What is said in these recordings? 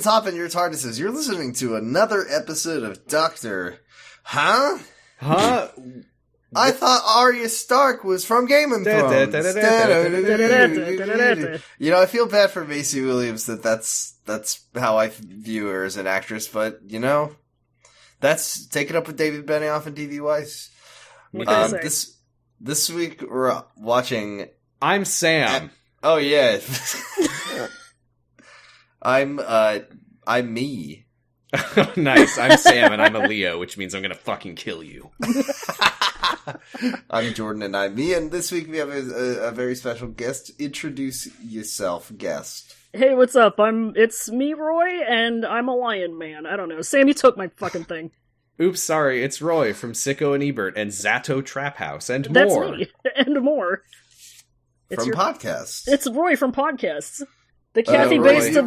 Aliens hop in your TARDISes. You're listening to another episode of Doctor. Huh? I thought Arya Stark was from Game of Thrones. You know, I feel bad for Maisie Williams that's how I view her as an actress, but, you know, that's take it up with David Benioff and D.B. Weiss. This week we're watching... I'm Sam. Oh, yeah. I'm me. Nice. I'm Sam and I'm a Leo, which means I'm gonna fucking kill you. I'm Jordan and I'm me, and this week we have a very special guest. Introduce yourself, guest. Hey, what's up? It's me, Roy, and I'm a lion man. I don't know. Sam, you took my fucking thing. Oops, sorry. It's Roy from Sicko and Ebert and Zato Trap House and more. That's me. And more. Podcasts. It's Roy from podcasts. The Kathy Bates of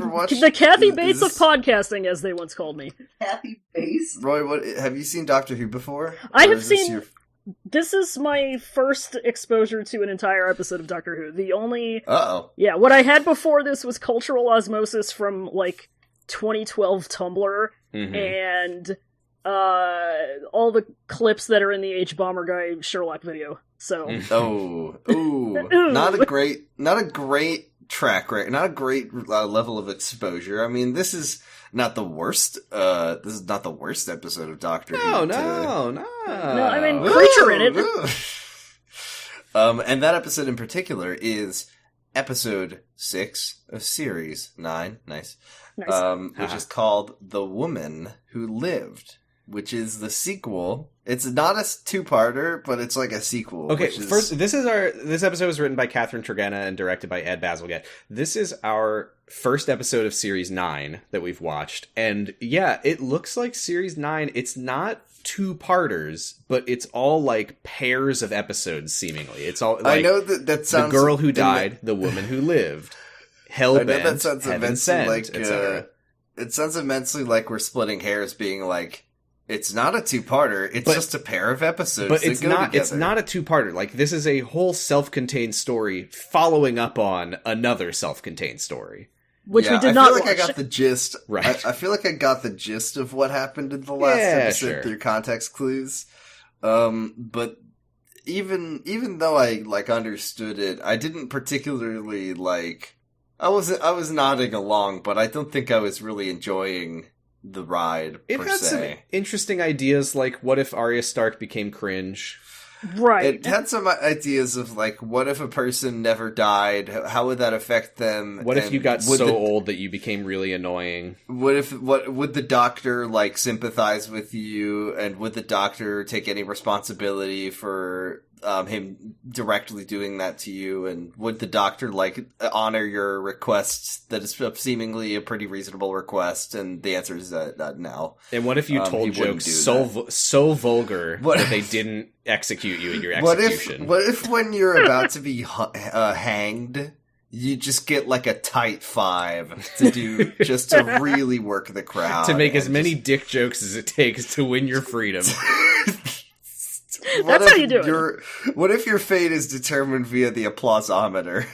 podcasting, as they once called me. Kathy Bates? Roy, what have you seen Doctor Who before? I have seen. This is my first exposure to an entire episode of Doctor Who. The only... Yeah, what I had before this was cultural osmosis from, 2012 Tumblr, and all the clips that are in the H-Bomber Guy Sherlock video, so... Not a great track record, not a great level of exposure. I mean, this is not the worst. This is not the worst episode of Doctor Who. No. I mean, creature in it. And that episode in particular is episode 6 of series 9. Nice. Which is called "The Woman Who Lived," which is the sequel. It's not a two-parter, but it's like a sequel. Okay, first, this episode was written by Catherine Tregenna and directed by Ed Bazalgette. This is our first episode of Series 9 that we've watched. And yeah, it looks like Series 9. It's not two-parters, but it's all like pairs of episodes, seemingly. It's all like, I know that sounds... The Girl Who Died, The Woman Who Lived, Hellbent, that sounds Heaven Sent, etc. It sounds immensely like we're splitting hairs, being like... It's not a two-parter, it's just a pair of episodes but that go together. It's not a two-parter. Like, this is a whole self-contained story following up on another self-contained story. Which we did not watch. I feel like I got the gist. Right. I feel like I got the gist of what happened in the last episode through context clues. But even though I, understood it, I didn't particularly, I was nodding along, but I don't think I was really enjoying... the ride, it per had se. Some interesting ideas, like what if Arya Stark became cringe? Right. It had some ideas of, what if a person never died? How would that affect them? What if you got so old that you became really annoying? What would the Doctor, sympathize with you? And would the Doctor take any responsibility for him directly doing that to you? And would the Doctor, honor your request that is seemingly a pretty reasonable request? And the answer is no. And what if you told jokes so vulgar that they didn't execute you in your execution? What if when you're about to be hanged, you just get a tight 5 to do, just to really work the crowd. To make as many dick jokes as it takes to win your freedom. That's how you do it. What if your fate is determined via the applausometer?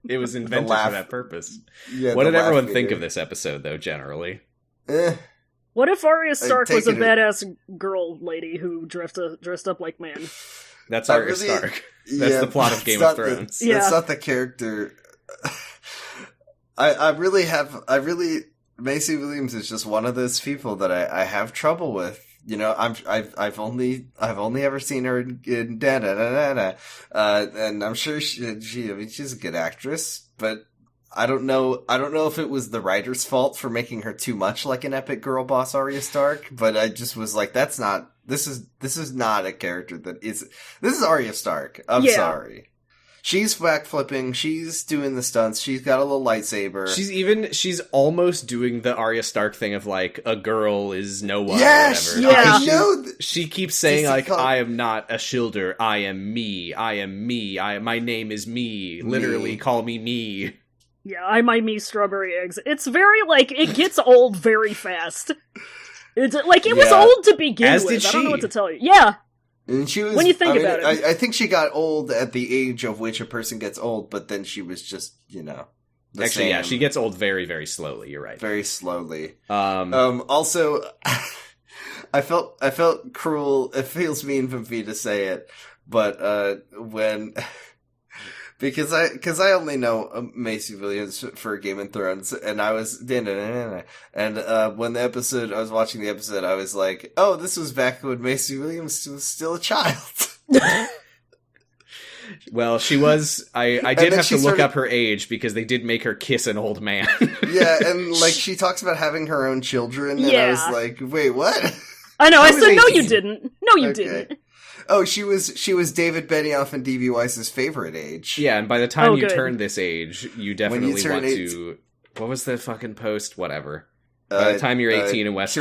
It was invented for that purpose. Yeah, what did everyone think of this episode, though, generally? What if Arya Stark was a badass girl lady who dressed up like man? That's Arya Stark. That's the plot of Game of Thrones. That's not the character. Maisie Williams is just one of those people that I have trouble with. You know, I've only ever seen her in da da da da, and I'm sure she's a good actress, but I don't know if it was the writer's fault for making her too much like an epic girl boss Arya Stark, but I just was like, this is not a character this is Arya Stark. I'm sorry. She's backflipping, she's doing the stunts, she's got a little lightsaber. She's almost doing the Arya Stark thing of a girl is no one or whatever. Yeah. She keeps saying I am not a shilder, I am me, my name is me, literally call me me. Yeah, I might me strawberry eggs. It's very it gets old very fast. It's it was old to begin with. I don't know what to tell you. Yeah. And she was, when you think about it. I think she got old at the age of which a person gets old, but then she was just, Actually, yeah, she gets old very, very slowly. You're right. Very slowly. Also, I felt cruel. It feels mean for me to say it, but when because I only know Maisie Williams for Game of Thrones, and I was when I was watching the episode, I was like, oh, this was back when Maisie Williams was still a child. Well, she was. I did have to look up her age because they did make her kiss an old man. Yeah, and like she talks about having her own children, and I was like, wait, what? I know. I said, no, you didn't. No, you didn't. Oh, she was David Benioff and D.B. Weiss's favorite age. Yeah, and by the time you turn this age, you definitely want to. What was the fucking post? Whatever. By the time you're 18 in Westeros,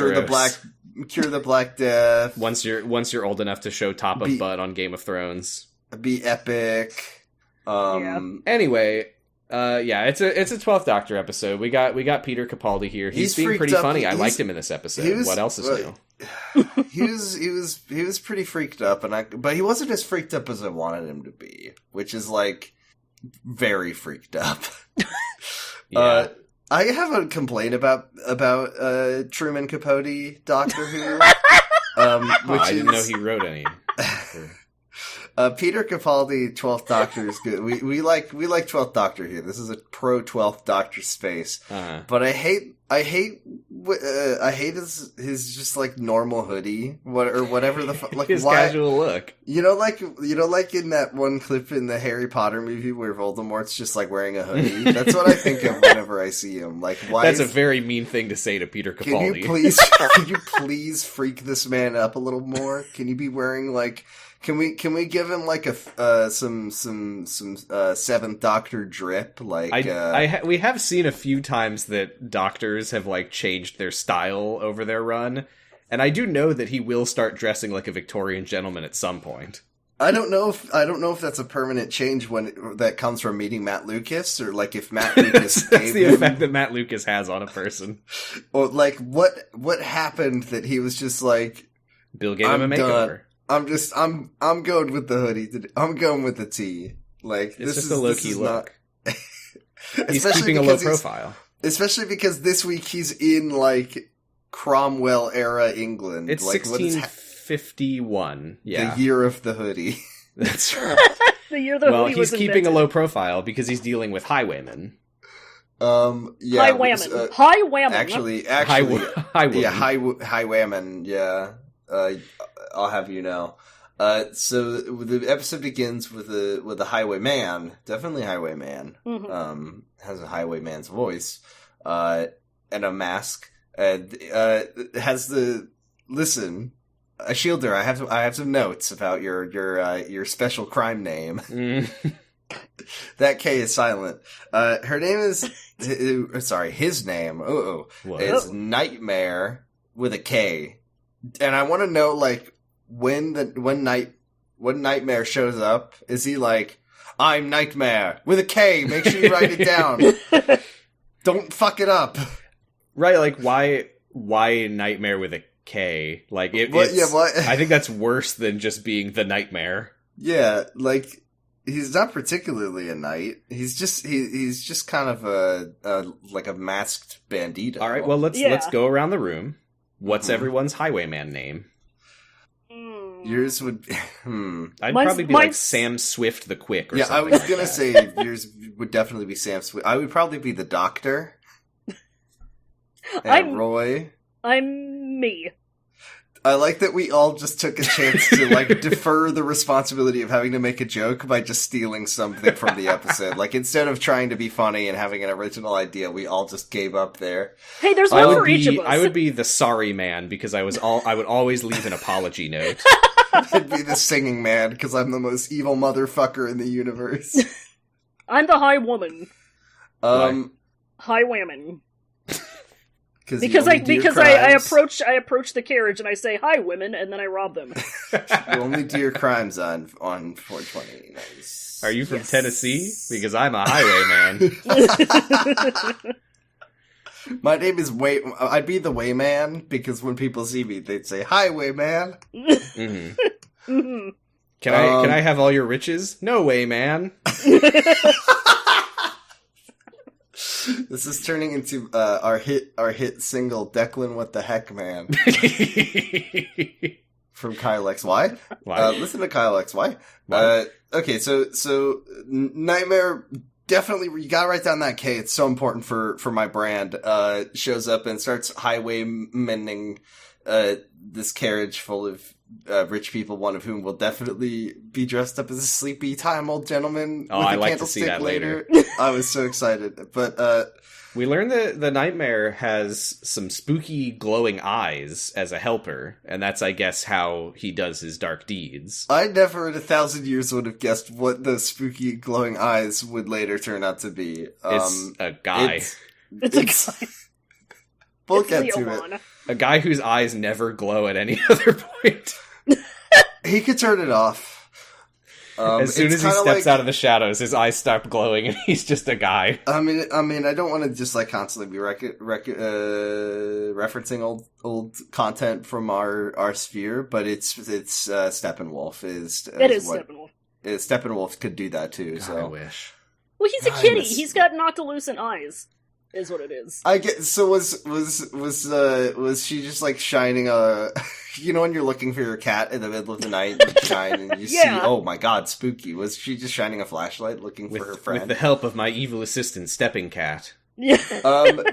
cure the Black Death. Once you're old enough to show top of butt on Game of Thrones. Be epic. Anyway, it's a 12th Doctor episode. We got Peter Capaldi here. He's being pretty funny. I liked him in this episode. What else is new? He was pretty freaked up, but he wasn't as freaked up as I wanted him to be, which is like very freaked up. Yeah. I have a complaint about Truman Capote Doctor Who. I didn't know he wrote any. Peter Capaldi, 12th Doctor is good. We like 12th Doctor here. This is a pro 12th Doctor space. Uh-huh. But I hate his just like normal hoodie, whatever the like his casual look. You know, like in that one clip in the Harry Potter movie where Voldemort's just like wearing a hoodie. That's what I think of whenever I see him. Like, why? That's a very mean thing to say to Peter Capaldi. Can you please freak this man up a little more? Can you be wearing like? Can we give him like a some Seventh Doctor drip? Like we have seen a few times that doctors have like changed their style over their run, and I do know that he will start dressing like a Victorian gentleman at some point. I don't know if that's a permanent change when that comes from meeting Matt Lucas, or like if Matt Lucas that's the effect that Matt Lucas has on a person, or like what happened that he was just like Bill gave him a makeover. Done. I'm going with the hoodie. I'm going with the tee. Like, it's just a low-key look. He's Especially keeping a low profile. Especially because this week he's in, like, Cromwell-era England. It's like, 1651. Yeah. The year of the hoodie. That's right. The year the hoodie was he's keeping a low profile because he's dealing with highwaymen. Yeah. Highwaymen. Highwaymen. Actually. Highwaymen. Yeah, highwaymen, yeah. I'll have you know. So the episode begins with a highwayman, definitely highwayman. Mm-hmm. Has a highwayman's voice, and a mask, and has the listen. Shielder, I have some notes about your special crime name. That K is silent. Her name is his name. Is Nightmare with a K. And I want to know, like, when Nightmare shows up, is he like, I'm Nightmare with a K, make sure you write it down. Don't fuck it up. Right, like, why Nightmare with a K? Like, I think that's worse than just being the Nightmare. Yeah, like, he's not particularly a knight. He's just kind of a masked bandito. All right, well, let's go around the room. What's everyone's highwayman name? Yours would be... I'd probably be like Sam Swift the Quick or something. I was going to say yours would definitely be Sam Swift. I would probably be the Doctor. And Roy. I'm me. I like that we all just took a chance to, like, defer the responsibility of having to make a joke by just stealing something from the episode. Like, instead of trying to be funny and having an original idea, we all just gave up there. Hey, there's one for each of us. I would be the sorry man, because I would always leave an apology note. I'd be the singing man, because I'm the most evil motherfucker in the universe. I'm the high woman. High women. Because I approach the carriage and I say, "Hi, women," and then I rob them. You only do your crimes on 420. Nice. Are you from Tennessee? Because I'm a highwayman. My name is I'd be the Wayman, because when people see me, they'd say, "Highwayman." Mm-hmm. Mm-hmm. Can I have all your riches? No way, man. This is turning into our hit single, Declan What the Heck Man. From Kyle XY. Why? Listen to Kyle XY. Okay, so Nightmare, definitely, you gotta write down that K. It's so important for my brand. Shows up and starts highwaymaning this carriage full of rich people, one of whom will definitely be dressed up as a sleepy time old gentleman. Oh, with I a like to see that later. I was so excited. But we learned that the Nightmare has some spooky glowing eyes as a helper, and that's, I guess, how he does his dark deeds. I never in 1,000 years would have guessed what those spooky glowing eyes would later turn out to be. It's a guy. It's a guy. We'll get to it. A guy whose eyes never glow at any other point. He could turn it off. As soon as he steps out of the shadows, his eyes stop glowing, and he's just a guy. I mean, I don't want to just like constantly be referencing old content from our sphere, but it's Steppenwolf is. It is Steppenwolf. Steppenwolf could do that too. God, so I wish. Well, he's a kitty. He's got noctilucent eyes. Is what it is. I get. So was she just like shining a? You know when you're looking for your cat in the middle of the night, you shine and you see, oh my god, spooky. Was she just shining a flashlight looking for her friend? With the help of my evil assistant, Stepping Cat. Yeah.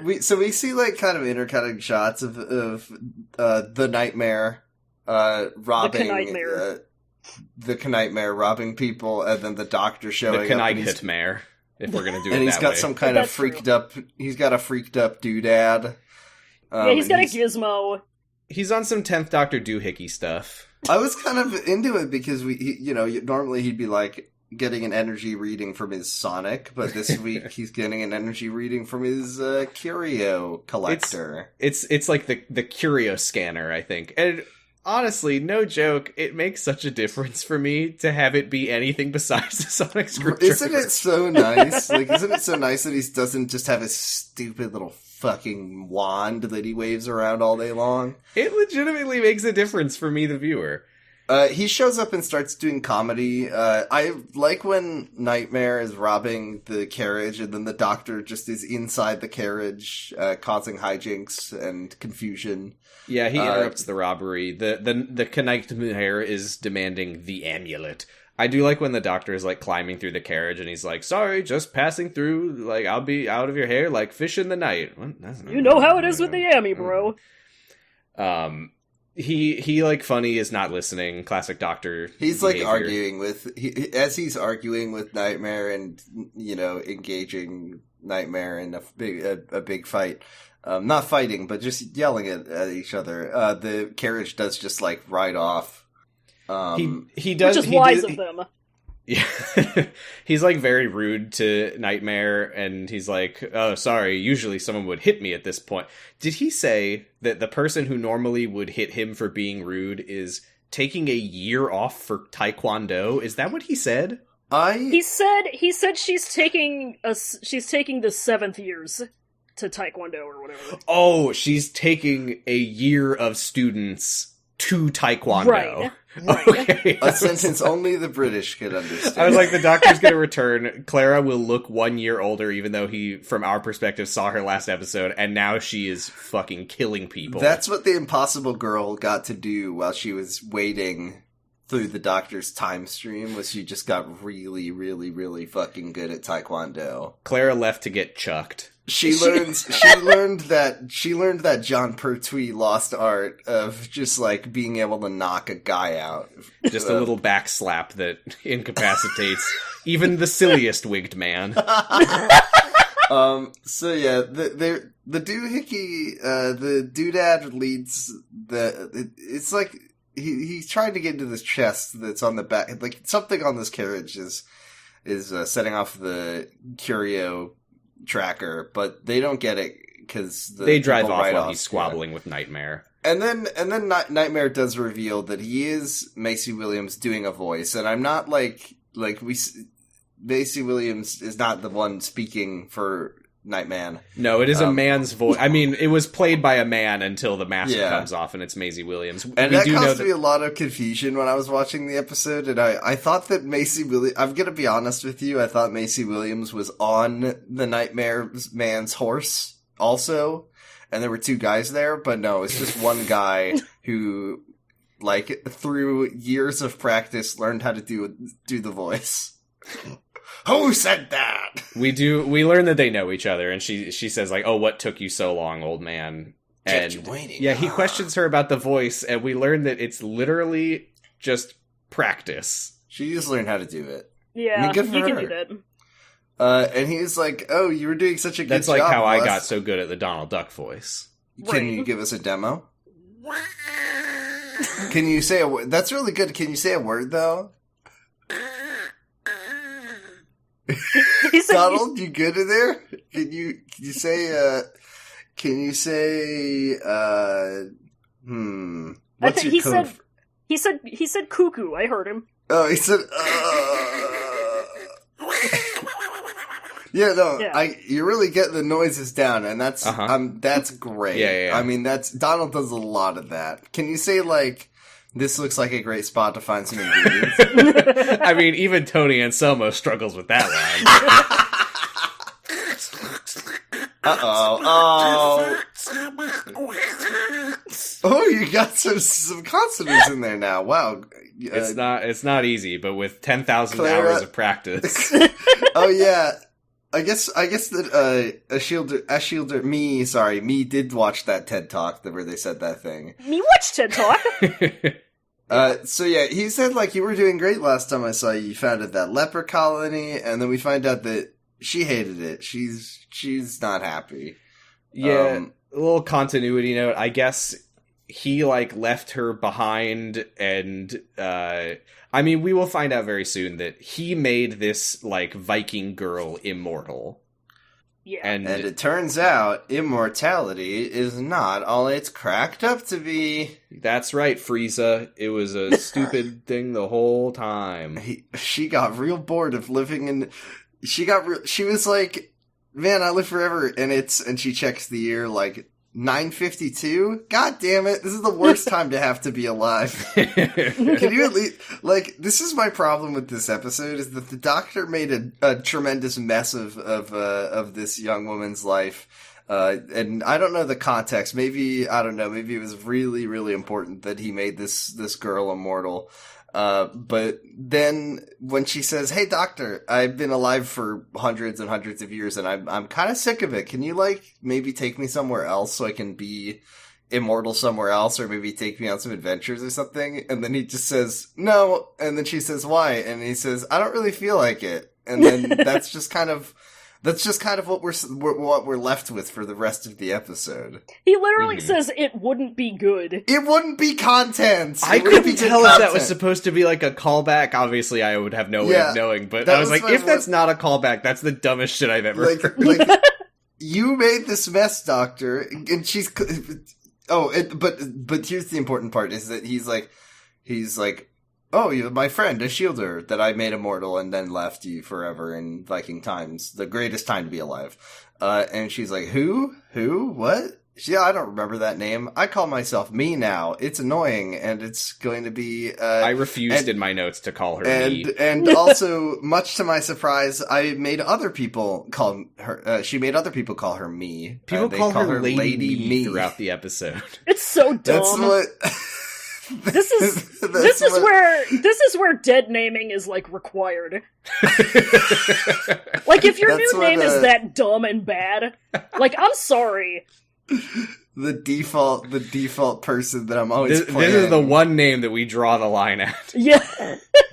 We see like kind of intercutting shots of the Nightmare robbing the Knightmare robbing people, and then the Doctor showing the up. The Knightmare. If we're gonna do it, and he's that got way. some kind of freaked up. He's got a freaked up doodad. He's got a gizmo. He's on some 10th Doctor doohickey stuff. I was kind of into it because normally he'd be like getting an energy reading from his Sonic, but this week he's getting an energy reading from his curio collector. It's like the curio scanner, I think. And honestly, no joke, it makes such a difference for me to have it be anything besides the Sonic screwdriver. Isn't it so nice? Isn't it so nice that he doesn't just have his stupid little fucking wand that he waves around all day long? It legitimately makes a difference for me, the viewer. He shows up and starts doing comedy. I like when Nightmare is robbing the carriage and then the Doctor just is inside the carriage, causing hijinks and confusion. Yeah, he interrupts the robbery. The Knightmare is demanding the amulet. I do like when the Doctor is like climbing through the carriage and he's like, sorry, just passing through, like I'll be out of your hair like fish in the night. You know how it is with the Ammy, bro. He like funny is not listening. Classic Doctor. He's behavior. like arguing as he's arguing with Nightmare and engaging Nightmare in a big fight. Not fighting, but just yelling at each other. The carriage does just like ride off. He does, which is wise of them. Yeah, he's like very rude to Nightmare, and he's like, "Oh, sorry. Usually someone would hit me at this point." Did he say that the person who normally would hit him for being rude is taking a year off for Taekwondo? Is that what he said? He said she's taking the 7th years to Taekwondo or whatever. Oh, she's taking a year of students to Taekwondo. Right. Okay. A sentence only the British could understand. I was like, the Doctor's gonna return. Clara will look 1 year older, even though he, from our perspective, saw her last episode, and now she is fucking killing people. That's what the Impossible Girl got to do while she was waiting through the Doctor's time stream, was she just got really, really, really fucking good at Taekwondo. Clara left to get chucked. She learned that John Pertwee lost art of just like being able to knock a guy out. Just a little back slap that incapacitates even the silliest wigged man. So yeah, the doohickey, the doodad leads it's like he's trying to get into this chest that's on the back, like something on this carriage is setting off the curio tracker, but they don't get it because they drive off while he's squabbling with Nightmare. And then Nightmare does reveal that he is Maisie Williams doing a voice, and I'm not Maisie Williams is not the one speaking for Nightman. No, it is a man's voice. I mean, it was played by a man until the mask comes off, and it's Maisie Williams. And that caused me a lot of confusion when I was watching the episode, and I thought that Maisie Williams... I'm gonna be honest with you, I thought Maisie Williams was on the Nightmare Man's horse also, and there were two guys there, but no, it's just one guy who, like, through years of practice, learned how to do the voice. Who said that? We learn that they know each other, and she says, like, oh, what took you so long, old man? And kept you waiting. Yeah, he questions her about the voice, and we learn that it's literally just practice. She just learned how to do it. Yeah, I mean, good for you her. can do that. And he was like, oh, you were doing such a good job. That's like how I got so good at the Donald Duck voice. Can you give us a demo? Can you say a word? That's really good. Can you say a word, though? Donald, you good in there? Can you say I think he said cuckoo. I heard him. Oh, he said Yeah, no, yeah. You're really getting the noises down, and that's great. Yeah. I mean, Donald does a lot of that. Can you say, like, this looks like a great spot to find some ingredients? I mean, even Tony Anselmo struggles with that line. Oh, you got some consonants in there now. Wow. It's not easy, but with 10,000 hours of practice. Oh yeah. I guess that me did watch that TED Talk where they said that thing. Me watched TED Talk. So yeah, he said, like, you were doing great last time I saw you. You founded that leper colony, and then we find out that she hated it. She's not happy. Yeah, a little continuity note. I guess he, like, left her behind, and I mean, we will find out very soon that he made this, like, Viking girl immortal. Yeah. And it turns out immortality is not all it's cracked up to be. That's right, Frieza. It was a stupid thing the whole time. She got real bored of living in... She was like, man, I live forever, and she checks the year, like, 952? God damn it, this is the worst time to have to be alive. Can you at least... Like, this is my problem with this episode, is that the Doctor made a tremendous mess of this young woman's life. And I don't know the context. Maybe it was really, really important that he made this girl immortal. But then when she says, hey, Doctor, I've been alive for hundreds and hundreds of years and I'm kind of sick of it. Can you, like, maybe take me somewhere else so I can be immortal somewhere else, or maybe take me on some adventures or something? And then he just says, no. And then she says, why? And he says, I don't really feel like it. And then that's just kind of what we're left with for the rest of the episode. He literally says it wouldn't be good. It wouldn't be content. I couldn't tell if that was supposed to be like a callback. Obviously, I would have no way of knowing. But I was like, if that's not a callback, that's the dumbest shit I've ever heard. Like, you made this mess, Doctor, and she's. But here's the important part: is that he's like. Oh, you're my friend, a shielder that I made immortal and then left you forever in Viking times. The greatest time to be alive. And she's like, who? What? Yeah, I don't remember that name. I call myself me now. It's annoying, and it's going to be... I refused in my notes to call her me. And also, much to my surprise, I made other people call her... she made other people call her me. People call her Lady Me throughout the episode. It's so dumb. That's what... This is where dead naming is, like, required. Like, if your new name is that dumb and bad, like, I'm sorry. The default person that I'm always playing. This is the one name that we draw the line at. Yeah.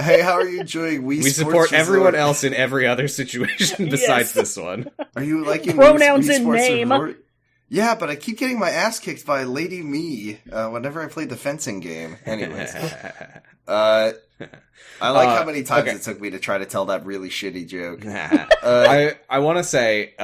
Hey, how are you doing? We support everyone else in every other situation besides this one. Are you liking pronouns in name? Yeah, but I keep getting my ass kicked by Lady Me whenever I play the fencing game. Anyways. I like how many times it took me to try to tell that really shitty joke. I want to say,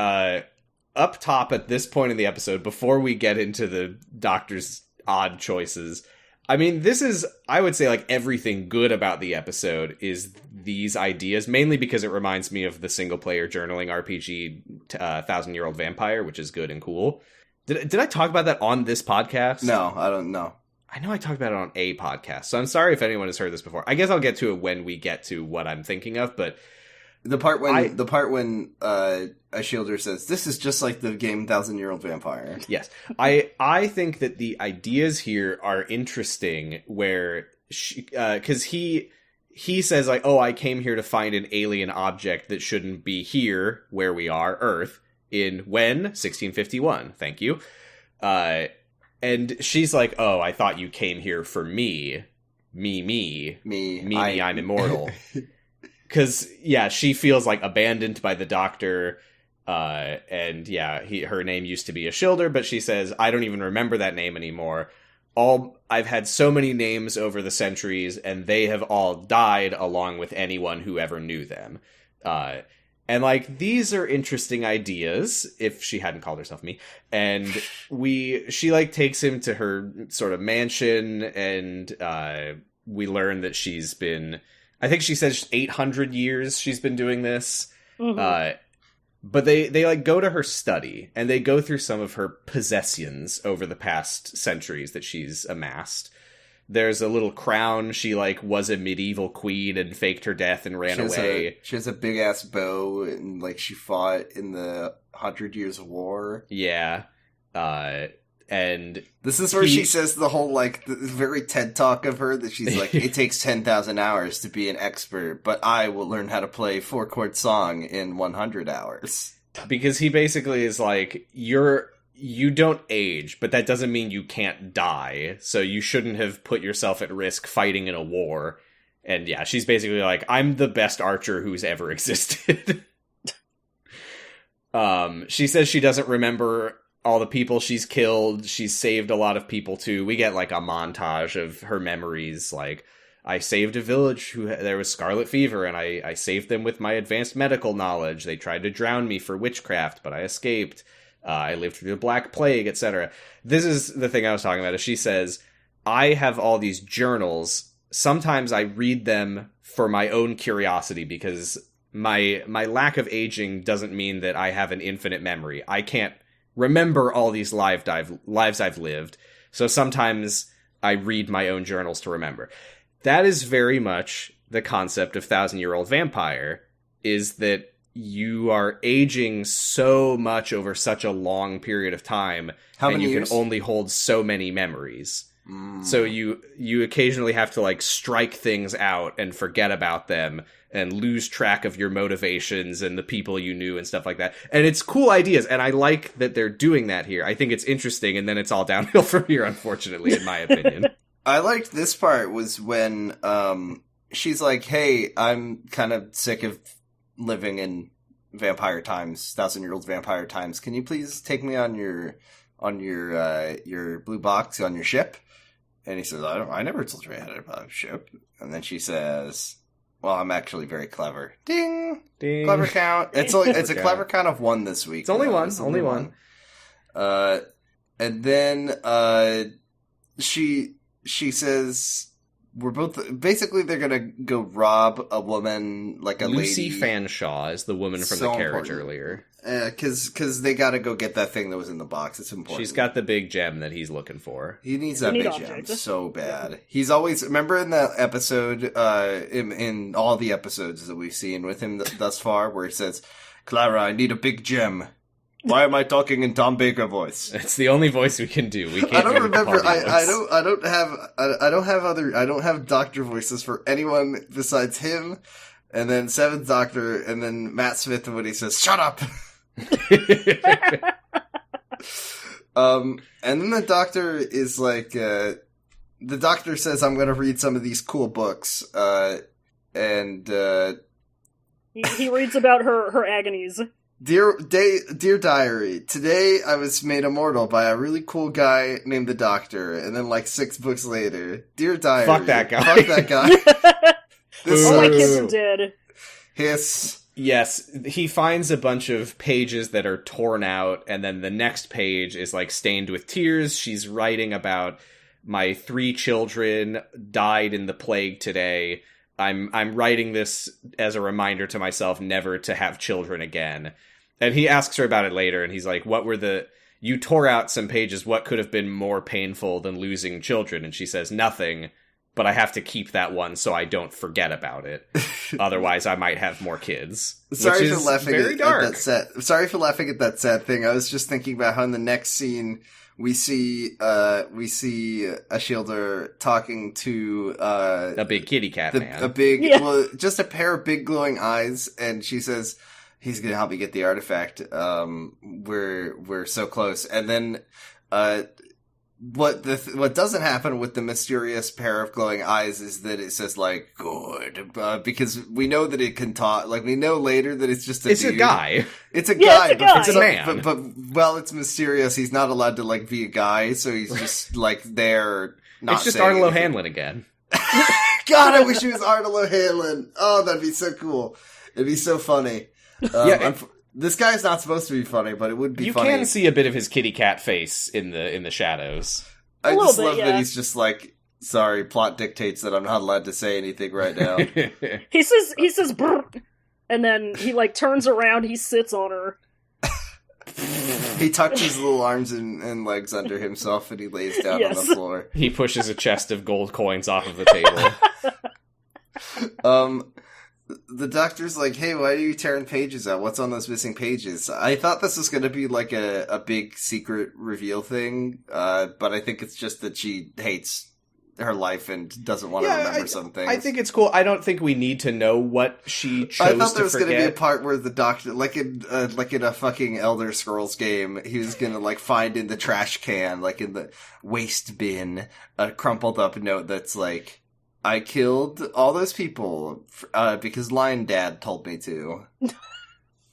up top at this point in the episode, before we get into the Doctor's odd choices, I mean, this is, I would say, like, everything good about the episode is these ideas, mainly because it reminds me of the single-player journaling RPG, 1,000-Year-Old Vampire, which is good and cool. Did I talk about that on this podcast? No, I don't know. I know I talked about it on a podcast, so I'm sorry if anyone has heard this before. I guess I'll get to it when we get to what I'm thinking of, but... The part when Ashilder says, this is just like the game 1,000-Year-Old Vampire. Yes. I think that the ideas here are interesting where because he says like, oh, I came here to find an alien object that shouldn't be here where we are, Earth, in when? 1651. Thank you. And she's like, oh, I thought you came here for me. Me, I'm immortal. Because, yeah, she feels, like, abandoned by the Doctor, and, yeah, her name used to be Ashilder, but she says, I don't even remember that name anymore. I've had so many names over the centuries, and they have all died along with anyone who ever knew them. And, like, these are interesting ideas, if she hadn't called herself me, and she, like, takes him to her sort of mansion, and, we learn that she's been... I think she says 800 years she's been doing this. Mm-hmm. But they like go to her study and they go through some of her possessions over the past centuries that she's amassed. There's a little crown. She like was a medieval queen and faked her death and ran away. She has a big ass bow and like she fought in the 100 Years of War. Yeah. And this is where she says the whole, like, the very TED talk of her, that she's like, it takes 10,000 hours to be an expert, but I will learn how to play 4-chord song in 100 hours. Because he basically is like, you don't age, but that doesn't mean you can't die, so you shouldn't have put yourself at risk fighting in a war. And yeah, she's basically like, I'm the best archer who's ever existed. She says she doesn't remember all the people she's killed. She's saved a lot of people too. We get like a montage of her memories, like, I saved a village there was scarlet fever and I saved them with my advanced medical knowledge. They tried to drown me for witchcraft, but I escaped. I lived through the Black Plague, etc. This is the thing I was talking about, is she says, I have all these journals. Sometimes I read them for my own curiosity because my lack of aging doesn't mean that I have an infinite memory. I can't remember all these lives I've lived, so sometimes I read my own journals to remember. That is very much the concept of 1,000-Year-Old Vampire, is that you are aging so much over such a long period of time, and you can only hold so many memories. So you occasionally have to like strike things out and forget about them and lose track of your motivations and the people you knew and stuff like that. And it's cool ideas, and I like that they're doing that here. I think it's interesting, and then it's all downhill from here, unfortunately, in my opinion. I liked this part was when she's like, hey, I'm kind of sick of living in vampire times, 1,000-Year-Old Vampire times. Can you please take me on your blue box on your ship? And he says, I never told you I had a ship. And then she says, well, I'm actually very clever. Ding! Ding. Clever count. It's a clever count of 1 this week. It's only one. Only one. And then she says, we're both... Basically, they're gonna go rob a woman, like a Lucy lady. Fanshawe is the woman from the carriage earlier. Because they gotta go get that thing that was in the box. It's important. She's got the big gem that he's looking for. He needs that big gem so bad. He's always... Remember in the episode, in all the episodes that we've seen with him thus far, where he says, Clara, I need a big gem. Why am I talking in Tom Baker voice? It's the only voice we can do. We can't. I don't remember. I don't have doctor voices for anyone besides him, and then Seventh Doctor, and then Matt Smith when he says "Shut up." And then the Doctor is like, the Doctor says, "I'm going to read some of these cool books," and he reads about her agonies. Dear Diary, today I was made immortal by a really cool guy named the Doctor, and then like 6 books later, Dear Diary. Fuck that guy. Fuck that guy. All my kids are dead. Hiss. Yes, he finds a bunch of pages that are torn out, and then the next page is like stained with tears. She's writing about my 3 children died in the plague today. I'm writing this as a reminder to myself never to have children again. And he asks her about it later, and he's like, you tore out some pages, what could have been more painful than losing children? And she says, nothing, but I have to keep that one so I don't forget about it. Otherwise, I might have more kids. Sorry for laughing at that sad thing. I was just thinking about how in the next scene we see Ashildr talking to a big kitty cat man. Just a pair of big glowing eyes, and she says, he's gonna help me get the artifact. We're so close. And then what doesn't happen with the mysterious pair of glowing eyes is that it says like good, because we know that it can talk. Like we know later that it's just a guy. It's a guy. It's a man. But while it's mysterious, he's not allowed to like be a guy, so he's just like there. Not it's just saying Arlo anything. Hanlon again. God, I wish it was Arlo Hanlon. Oh, that'd be so cool. It'd be so funny. This guy's not supposed to be funny, but it would be funny. You can see a bit of his kitty cat face in the shadows. I just love that he's just like, sorry, plot dictates that I'm not allowed to say anything right now. He says brr, and then he like turns around, he sits on her. He tucks his little arms and legs under himself, and he lays down on the floor. He pushes a chest of gold coins off of the table. The doctor's like, hey, why are you tearing pages out? What's on those missing pages? I thought this was going to be like a big secret reveal thing, but I think it's just that she hates her life and doesn't want to remember some things. I think it's cool. I don't think we need to know what she chose to forget. I thought there was going to be a part where the doctor, like in a fucking Elder Scrolls game, he was going to like find in the trash can, like in the waste bin, a crumpled up note that's like, I killed all those people because Lion Dad told me to.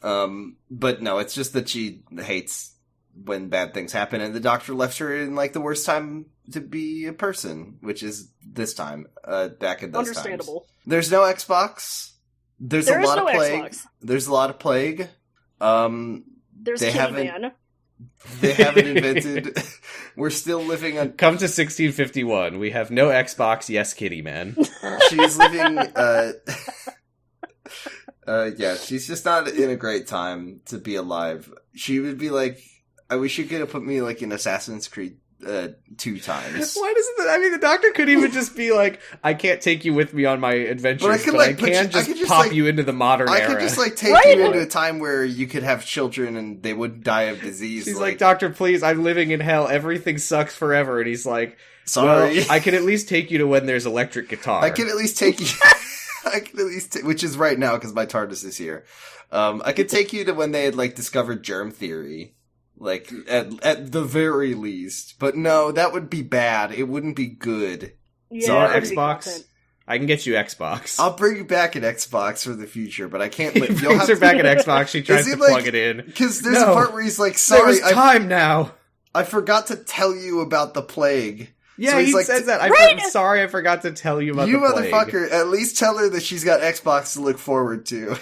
But no, it's just that she hates when bad things happen, and the doctor left her in like the worst time to be a person, which is this time, back in those Understandable. times. There's no Xbox. There's a lot of plague. Xbox. There's a lot of plague. There's Kitty Man. They haven't invented. We're still living on. Come to 1651. We have no Xbox. Yes, Kitty Man. She's living. She's just not in a great time to be alive. She would be like, I wish you could have put me like in Assassin's Creed 2 times. Why doesn't that? I mean, the doctor could even just be like, I can't take you with me on my adventures, but I can just pop you into the modern era. I could just like take you into a time where you could have children and they wouldn't die of disease. She's like, doctor, please, I'm living in hell. Everything sucks forever. And he's like, sorry. Well, I can at least take you to when there's electric guitar. I can at least take you. Which is right now because my TARDIS is here. I could take you to when they had like discovered germ theory. Like, at the very least. But no, that would be bad. It wouldn't be good. Yeah, so Xbox, I can get you Xbox. I'll bring you back an Xbox for the future, but I can't... He brings her back an Xbox, she tries to plug it in. Because there's a part where he's like, sorry... There's time now! I forgot to tell you about the plague. Yeah, so he like, says that. I'm sorry I forgot to tell you about the plague. You motherfucker, at least tell her that she's got Xbox to look forward to.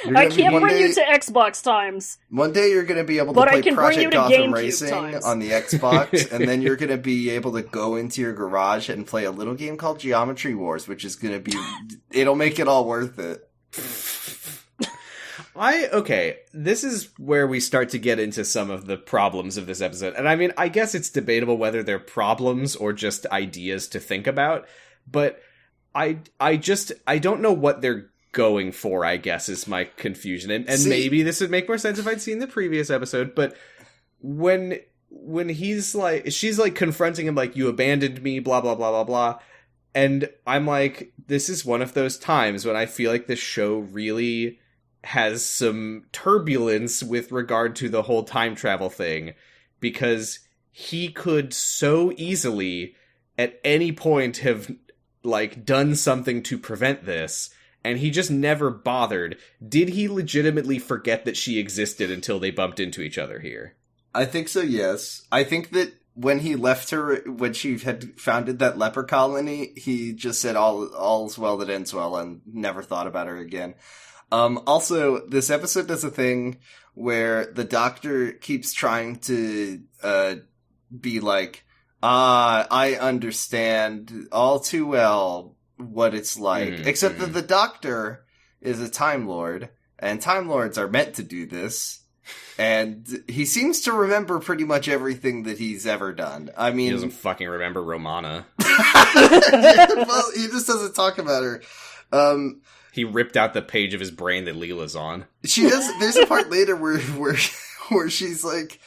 I can't bring you to Xbox times. One day you're going to be able to play Project Gotham Racing on the Xbox, and then you're going to be able to go into your garage and play a little game called Geometry Wars, which is going to be... It'll make it all worth it. Okay, this is where we start to get into some of the problems of this episode. And I mean, I guess it's debatable whether they're problems or just ideas to think about, but I don't know what they're going for, I guess, is my confusion. And maybe this would make more sense if I'd seen the previous episode, but when he's like, she's like confronting him like, you abandoned me, blah, blah, blah, blah, blah. And I'm like, this is one of those times when I feel like this show really has some turbulence with regard to the whole time travel thing, because he could so easily at any point have like done something to prevent this, and he just never bothered. Did he legitimately forget that she existed until they bumped into each other here? I think so, yes. I think that when he left her, when she had founded that leper colony, he just said all's well that ends well and never thought about her again. Also, this episode does a thing where the doctor keeps trying to be like, I understand all too well what it's like. Except that the Doctor is a Time Lord, and Time Lords are meant to do this. And he seems to remember pretty much everything that he's ever done. I mean... He doesn't fucking remember Romana. Well, he just doesn't talk about her. He ripped out the page of his brain that Leela's on. She does... There's a part later where she's like,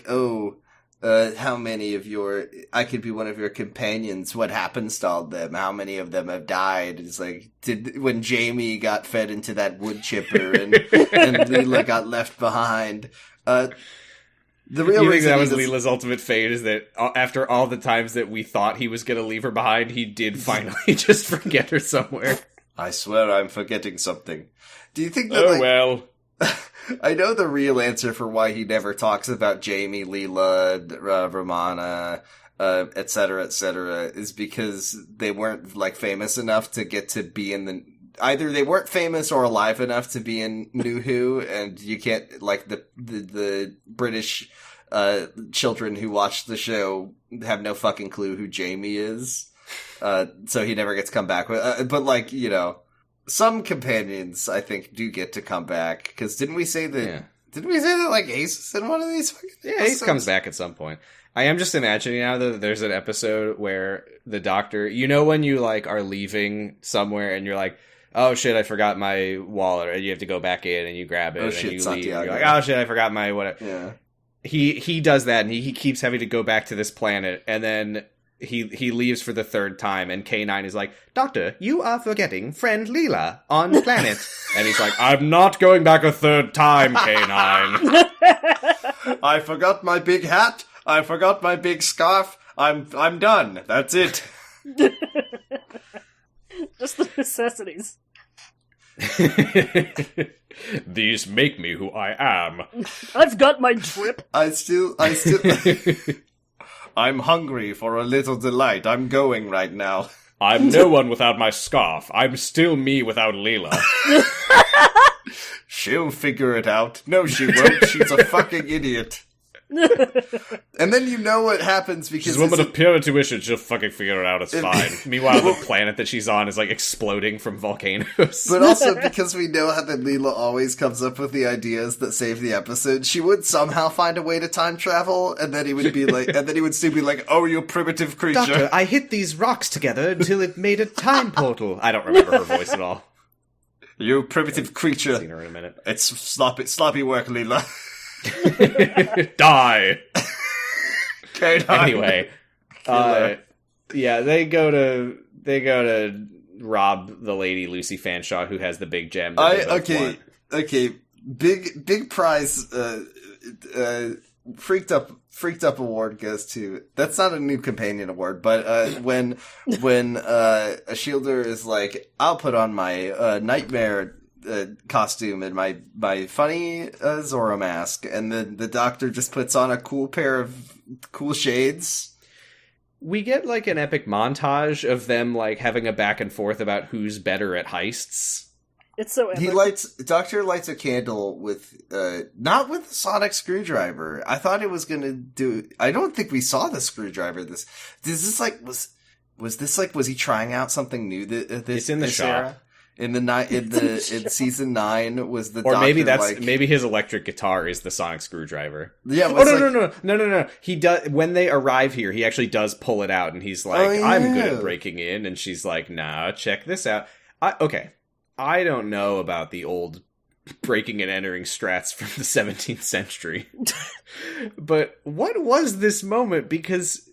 oh... how many of I could be one of your companions. What happens to all of them? How many of them have died? It's like, when Jamie got fed into that wood chipper and Leela got left behind. The real you think reason that was Leela's ultimate fate is that after all the times that we thought he was going to leave her behind, he did finally just forget her somewhere. I swear I'm forgetting something. Do you think that, oh, well... I know the real answer for why he never talks about Jamie, Leela, Romana, etc., is because they weren't, like, famous enough to get to be in the... Either they weren't famous or alive enough to be in New Who, and you can't, like, the British children who watch the show have no fucking clue who Jamie is. So he never gets come back. But, like, you know... Some companions, I think, do get to come back. Because didn't we say that... Yeah. Didn't we say that, like, Ace is in one of these fucking episodes? Yeah, Ace comes back at some point. I am just imagining now that there's an episode where the Doctor... You know when you, like, are leaving somewhere and you're like, oh, shit, I forgot my wallet. And you have to go back in and you grab it and you leave. You're like, oh, shit, I forgot my whatever. Yeah. He does that and he keeps having to go back to this planet. And then... He leaves for the third time, and K9 is like, Doctor, you are forgetting friend Leela on the planet. And he's like, I'm not going back a third time, K9. I forgot my big hat. I forgot my big scarf. I'm done. That's it. Just the necessities. These make me who I am. I've got my drip. I still... I'm hungry for a little delight. I'm going right now. I'm no one without my scarf. I'm still me without Leela. She'll figure it out. No, she won't. She's a fucking idiot. And then you know what happens because... She's a woman of pure intuition. She'll fucking figure it out. It's fine. Meanwhile, the planet that she's on is, like, exploding from volcanoes. But also, because we know how that Leela always comes up with the ideas that save the episode, she would somehow find a way to time travel, and then he would be like... and then he would still be like, oh, you primitive creature. Doctor, I hit these rocks together until it made a time portal. I don't remember her voice at all. You primitive creature. I've seen her in a minute. It's sloppy work, Leela. Die. Anyway, yeah, they go to rob the lady Lucy Fanshawe who has the big gem. Okay, big prize. Freaked up award goes to. That's not a new companion award, but when a shielder is like, I'll put on my nightmare costume and my funny Zorro mask, and then the Doctor just puts on a cool pair of cool shades. We get like an epic montage of them like having a back and forth about who's better at heists. It's so epic. Doctor lights a candle with not with a sonic screwdriver. I thought it was gonna do. I don't think we saw the screwdriver. Was he trying out something new? It's in the shop. Era? In season 9 was the or Doctor, maybe his electric guitar is the sonic screwdriver. Yeah. No. He does when they arrive here. He actually does pull it out, and he's like, "I'm good at breaking in," and she's like, "Nah, check this out." I don't know about the old breaking and entering strats from the 17th century, but what was this moment? Because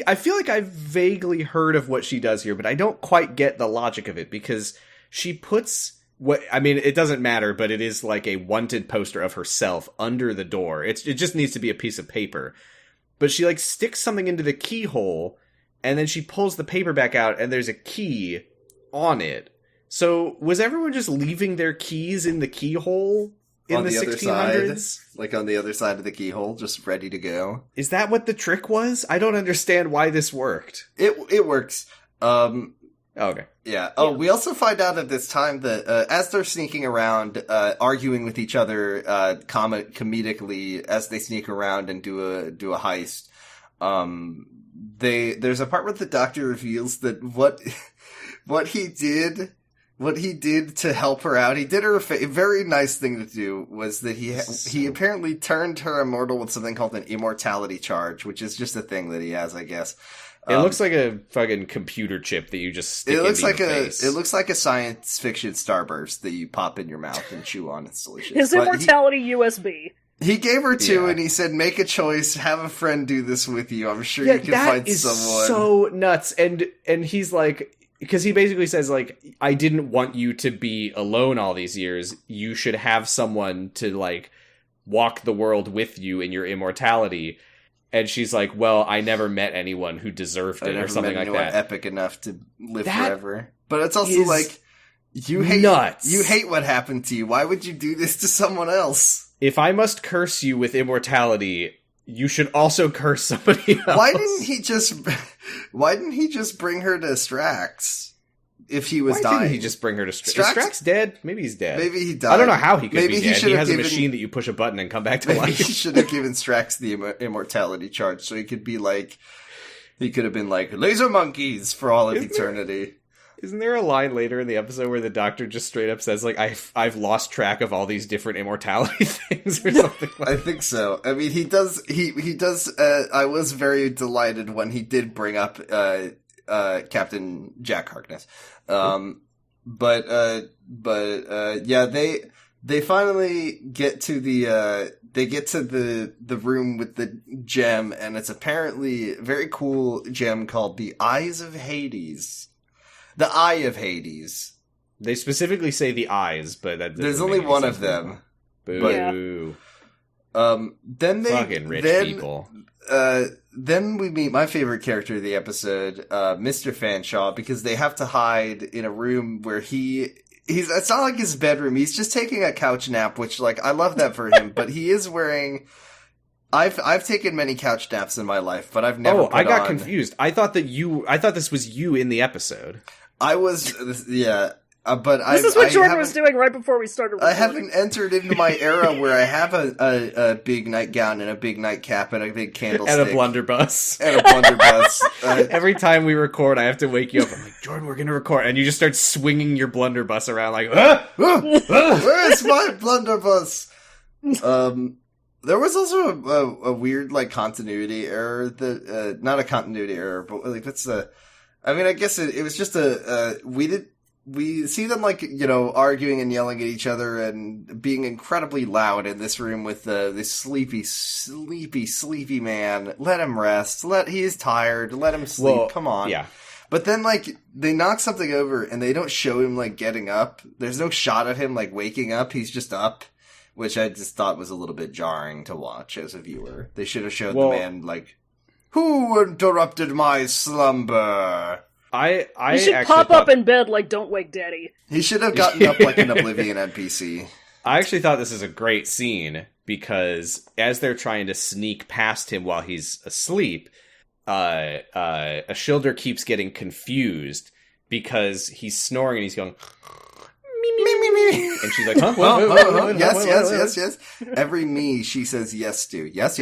I feel like I've vaguely heard of what she does here, but I don't quite get the logic of it because. She puts it doesn't matter, but it is like a wanted poster of herself under the door. It just needs to be a piece of paper. But she like sticks something into the keyhole, and then she pulls the paper back out, and there's a key on it. So was everyone just leaving their keys in the keyhole in the 1600s? Like on the other side of the keyhole, just ready to go? Is that what the trick was? I don't understand why this worked. It works. Okay. Yeah. Oh, we also find out at this time that as they're sneaking around, arguing with each other, comedically as they sneak around and do a heist, there's a part where the Doctor reveals that what he did to help her out, he did her a very nice thing to do, was that he apparently turned her immortal with something called an immortality charge, which is just a thing that he has, I guess. It looks like a fucking computer chip that you just stick into your face. It looks like a science fiction starburst that you pop in your mouth and chew on. It's delicious. His immortality USB. He gave her two, and he said, make a choice, have a friend do this with you. I'm sure you can find someone. That is so nuts. And he's like, because he basically says, like, I didn't want you to be alone all these years. You should have someone to, like, walk the world with you in your immortality. And she's like, well, I never met anyone who deserved it, or something like that. Epic enough to live forever. But it's also like, you hate what happened to you. Why would you do this to someone else? If I must curse you with immortality, you should also curse somebody else. Why didn't he just bring her to Strax? If he was dying. Why didn't he just bring her to Strax? Is Strax dead? Maybe he's dead. Maybe he died. I don't know how he could be dead. He has a machine that you push a button and come back to life. He should have given Strax the immortality charge, so he could have been like, laser monkeys for all of eternity. Isn't there a line later in the episode where the Doctor just straight up says, like, I've lost track of all these different immortality things or something like that? I think so. I mean, he does, I was very delighted when he did bring up, Captain Jack Harkness. Yeah, they finally get to the room with the gem, and it's apparently a very cool gem called the Eyes of Hades. The Eye of Hades. They specifically say the eyes, but there's only one of them. Boo. Then fucking rich people. Then we meet my favorite character of the episode, Mr. Fanshawe, because they have to hide in a room where it's not like his bedroom. He's just taking a couch nap, which, like, I love that for him, but he is wearing... I've taken many couch naps in my life, but I've never I got confused. I thought this was you in the episode. I was, yeah. But this is what Jordan was doing right before we started recording. I haven't entered into my era where I have a big nightgown and a big nightcap and a big candlestick. And a blunderbuss. Every time we record, I have to wake you up. I'm like, Jordan, we're going to record. And you just start swinging your blunderbuss around like, where's my blunderbuss? There was also a weird, like, continuity error that, not a continuity error, but, like, I guess it was just we see them, like, you know, arguing and yelling at each other and being incredibly loud in this room with this sleepy man. Let him rest. He is tired. Let him sleep. Well, come on. Yeah. But then, like, they knock something over and they don't show him, like, getting up. There's no shot of him, like, waking up. He's just up, which I just thought was a little bit jarring to watch as a viewer. They should have showed the man, like, who interrupted my slumber? He should pop up in bed like, don't wake daddy. He should have gotten up like an Oblivion NPC. I actually thought this is a great scene because as they're trying to sneak past him while he's asleep, Ashildr keeps getting confused because he's snoring and he's going... And she's like, huh? Yes. Every me, she says yes to. Yes.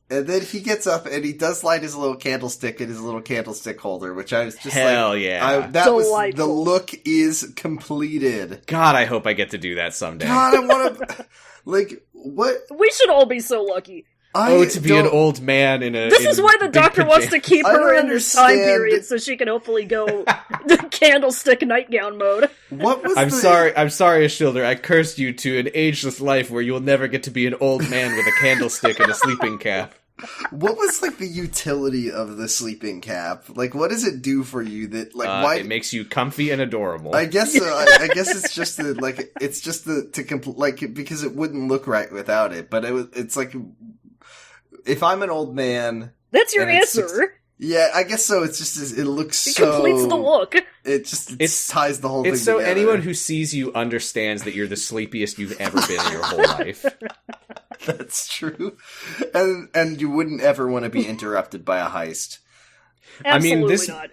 And then he gets up and he does light his little candlestick in his little candlestick holder, which I was just hell yeah. The look is completed. God, I hope I get to do that someday. God, I want to, like, what? We should all be so lucky. To be an old man in a... This is why the Doctor wants to keep her in this time period, so she can hopefully go candlestick nightgown mode. What was I'm sorry, Ashildr. I cursed you to an ageless life where you'll never get to be an old man with a candlestick and a sleeping cap. What was, like, the utility of the sleeping cap? Like, what does it do for you that, like, why... It makes you comfy and adorable. I guess so. I guess it's just because it wouldn't look right without it, but it's like... If I'm an old man... That's your answer! Yeah, I guess so. It's just, it looks It completes the look. It ties the whole thing together. It's so anyone who sees you understands that you're the sleepiest you've ever been in your whole life. That's true. And you wouldn't ever want to be interrupted by a heist. Absolutely not.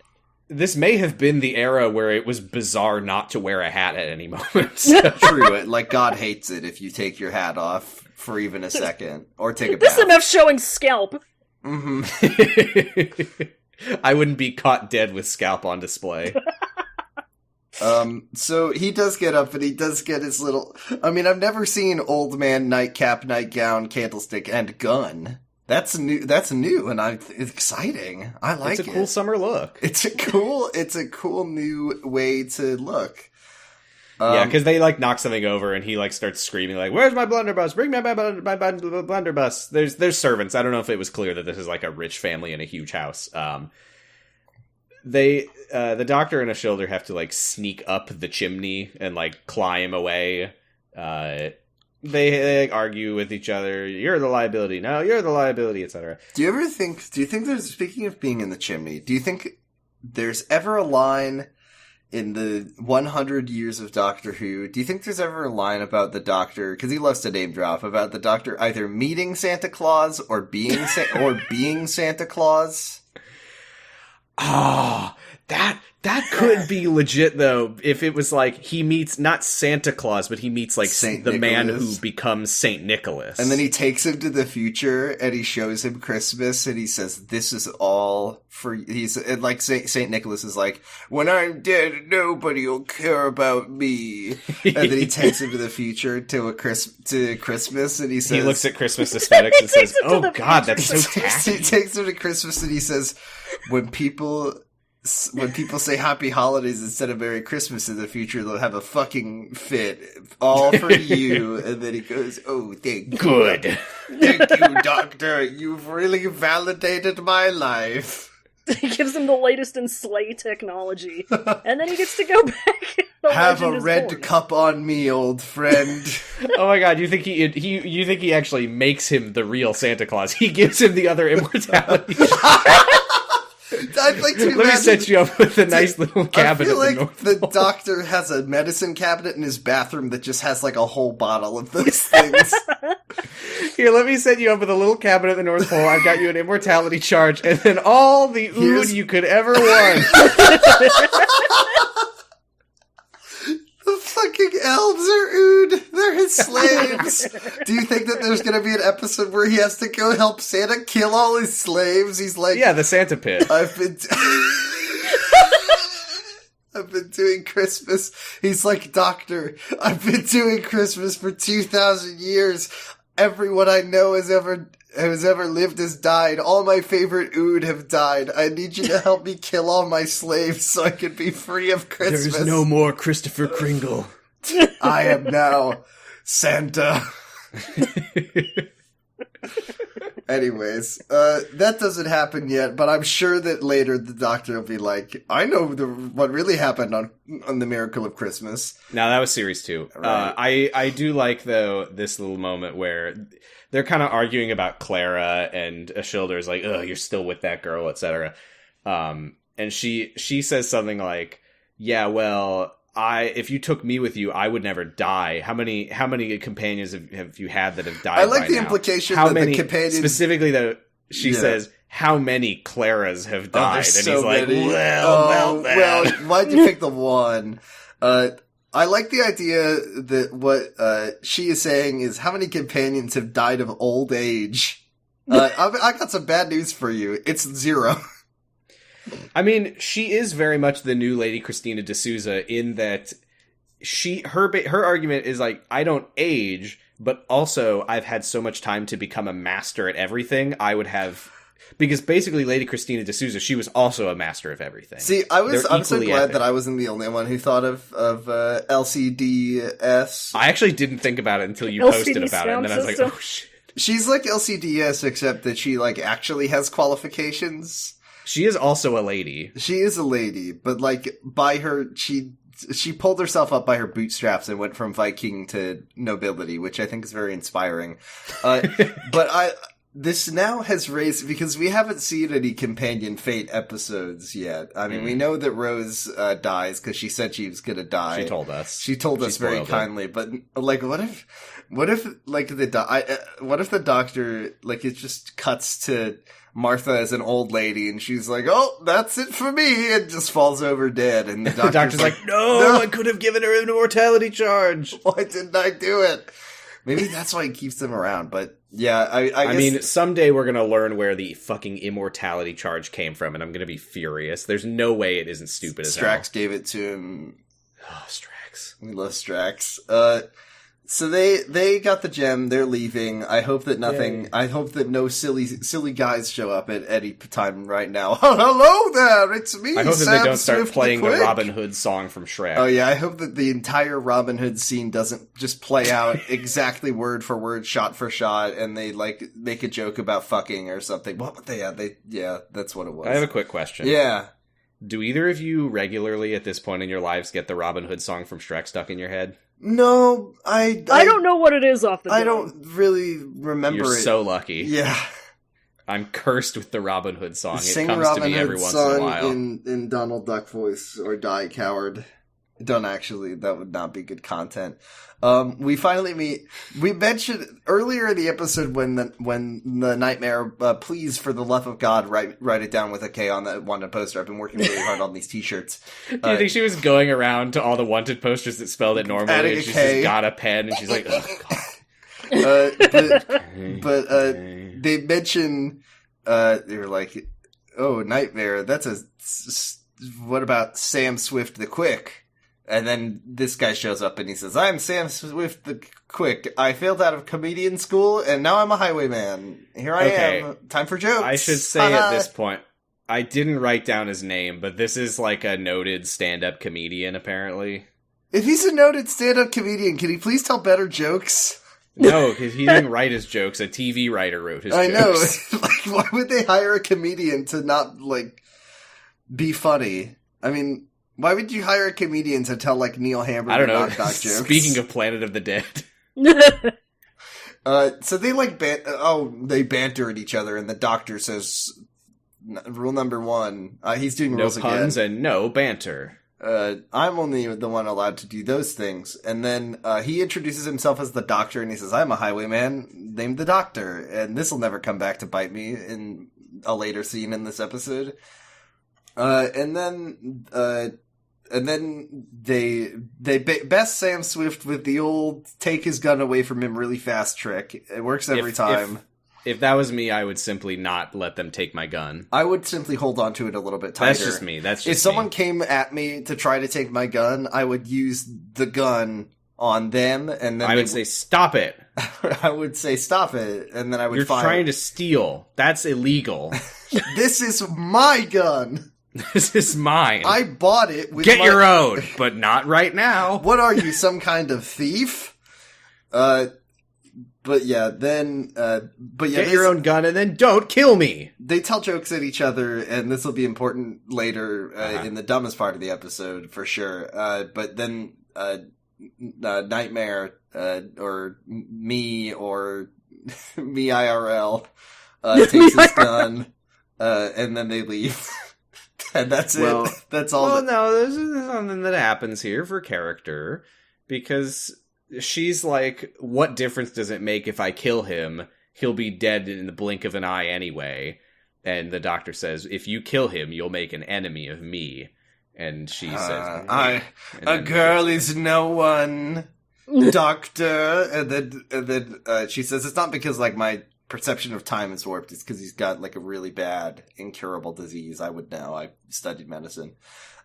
This may have been the era where it was bizarre not to wear a hat at any moment. True. Like, God hates it if you take your hat off. for even a second, or take a This bath. MF showing scalp. Mm-hmm. I wouldn't be caught dead with scalp on display. So he does get up and he does get his little... I mean, I've never seen old man nightcap, nightgown, candlestick, and gun. That's new, and it's exciting. I like it. It's a cool summer look. It's a cool new way to look. Yeah, because they, like, knock something over, and he, like, starts screaming, like, "Where's my blunderbuss? Bring me my blunderbuss." There's servants. I don't know if it was clear that this is, like, a rich family in a huge house. The doctor and Ashildr have to, like, sneak up the chimney and, like, climb away. They like, argue with each other. "You're the liability. No, you're the liability," etc. Do you think there's, speaking of being in the chimney, do you think there's ever a line in the 100 years of Doctor Who, do you think there's ever a line about the Doctor, because he loves to name drop, about the Doctor either meeting Santa Claus or being being Santa Claus? Ah, that could be legit, though, if it was like he meets not Santa Claus, but he meets like Saint the Nicholas. man who becomes Saint Nicholas. And then he takes him to the future and he shows him Christmas and he says, "This is all for," and like Saint Nicholas is like, "When I'm dead, nobody'll care about me." And then he takes him to the future to Christmas and he says, he looks at Christmas aesthetics and says, Takes him to "Oh the God, future." that's so tacky." He takes him to Christmas and he says, when people say Happy Holidays instead of Merry Christmas in the future, they'll have a fucking fit. All for you. And then he goes, "Oh, thank Good. you. Thank you, Doctor. You've really validated my life." He gives him the latest in sleigh technology. And then he gets to go back. The Have a legend is red born. cup on me, old friend. Oh my God, you think he actually makes him the real Santa Claus? He gives him the other immortality. I'd like to Let me set you up with a nice little cabinet. I feel like North the Pole. Doctor has a medicine cabinet in his bathroom that just has like a whole bottle of those things. Here, let me set you up with a little cabinet at the North Pole. I've got you an immortality charge, and then all the ood you could ever want. The fucking elves are ood. They're his slaves. Do you think that there's going to be an episode where he has to go help Santa kill all his slaves? He's like, Yeah, the Santa pit. I've been doing Christmas. He's like, "Doctor, I've been doing Christmas for 2,000 years. Everyone I know has ever lived has died. All my favorite ood have died. I need you to help me kill all my slaves so I can be free of Christmas. There's no more Christopher Kringle. I am now Santa." Anyways, that doesn't happen yet, but I'm sure that later the Doctor will be like, "I know what really happened on the Miracle of Christmas." Now, that was series 2. Right. I do like, though, this little moment where they're kind of arguing about Clara, and Ashildr is like, "Ugh, you're still with that girl," etc. And she says something like, "Yeah, well, if you took me with you, I would never die. How many companions have you had that have died?" I like by the now? implication How that many, the companions... specifically, though, she says, "How many Claras have died?" there's And so he's like, many. well, well, why'd you pick the one? I like the idea that what she is saying is, how many companions have died of old age? I got some bad news for you. It's 0. I mean, she is very much the new Lady Christina D'Souza in that her argument is like, I don't age, but also I've had so much time to become a master at everything. I would have, because basically Lady Christina D'Souza, she was also a master of everything. See, I'm so glad epic. that I wasn't the only one who thought of LCDS. I actually didn't think about it until you posted about it, and then I was like, oh shit. She's like LCDS, except that she like actually has qualifications. She is also a lady. She is a lady, but like by her, she pulled herself up by her bootstraps and went from Viking to nobility, which I think is very inspiring. But this now has raised, because we haven't seen any Companion Fate episodes yet. I mean, we know that Rose dies because she said she was going to die. She told us. She told us very kindly. But like, what if like what if the Doctor, like, it just cuts to Martha as an old lady and she's like, "Oh, that's it for me," and just falls over dead, and the doctor's like, no, I could have given her an immortality charge. Why didn't I do it? Maybe that's why he keeps them around, but yeah, I guess... mean, someday we're gonna learn where the fucking immortality charge came from, and I'm gonna be furious. There's no way it isn't stupid as hell. Strax gave it to him. Oh, Strax. We love Strax. So they got the gem. They're leaving. I hope that I hope that no silly guys show up at any time right now. Oh, hello there, it's me. I hope that Sam they don't start Swift playing the Quick. Robin Hood song from Shrek. Oh yeah, I hope that the entire Robin Hood scene doesn't just play out exactly word for word, shot for shot, and they like make a joke about fucking or something. What they that's what it was. I have a quick question. Yeah. Do either of you regularly at this point in your lives get the Robin Hood song from Shrek stuck in your head? No, I don't know what it is off the top. I don't really remember You're it. so lucky. Yeah. I'm cursed with the Robin Hood song. Sing It comes Robin to me Hood every once song in a while. in Donald Duck voice, or die, coward. Don't actually. That would not be good content. We finally meet. We mentioned earlier in the episode when the nightmare, please for the love of God, write it down with a K on that wanted poster. I've been working really hard on these T-shirts. Do you think she was going around to all the wanted posters that spelled it normally, adding and a she's K. just got a pen, and she's like, oh god. But they mention they're like, oh, nightmare. What about Sam Swift the Quick? And then this guy shows up and he says, I'm Sam Swift the Quick. I failed out of comedian school and now I'm a highwayman. Here I am. Time for jokes. I should say at this point, I didn't write down his name, but this is like a noted stand-up comedian, apparently. If he's a noted stand-up comedian, can he please tell better jokes? No, because he didn't write his jokes. A TV writer wrote his jokes. I know. Like, why would they hire a comedian to not, like, be funny? I mean... Why would you hire a comedian to tell, like, Neil Hamburger I don't know. knock-knock jokes? Speaking of Planet of the Dead. So they, like, they banter at each other, and the doctor says, rule number 1, he's doing rules again. No puns and no banter. I'm only the one allowed to do those things. And then he introduces himself as the doctor, and he says, I'm a highwayman named the Doctor, and this will never come back to bite me in a later scene in this episode. And then they best Sam Swift with the old take his gun away from him really fast trick. It works every time. If that was me, I would simply not let them take my gun. I would simply hold on to it a little bit tighter. That's just me. If someone came at me to try to take my gun, I would use the gun on them, and then I would say, stop it. I would say, stop it, and then I would You're trying to steal. That's illegal. This is my gun. This is mine. I bought it with your own, but not right now. What are you, some kind of thief? But yeah, get your own gun and then don't kill me. They tell jokes at each other, and this will be important later in the dumbest part of the episode for sure. But then Nightmare or me IRL takes his gun, and then they leave. And that's it. That's all. Well, no, there's something that happens here for character, because she's like, what difference does it make if I kill him? He'll be dead in the blink of an eye anyway. And the doctor says, if you kill him, you'll make an enemy of me. And she says, a girl is no one, doctor. And then she says, it's not because, like, my perception of time is warped. It's because he's got, like, a really bad, incurable disease. I would know. I studied medicine.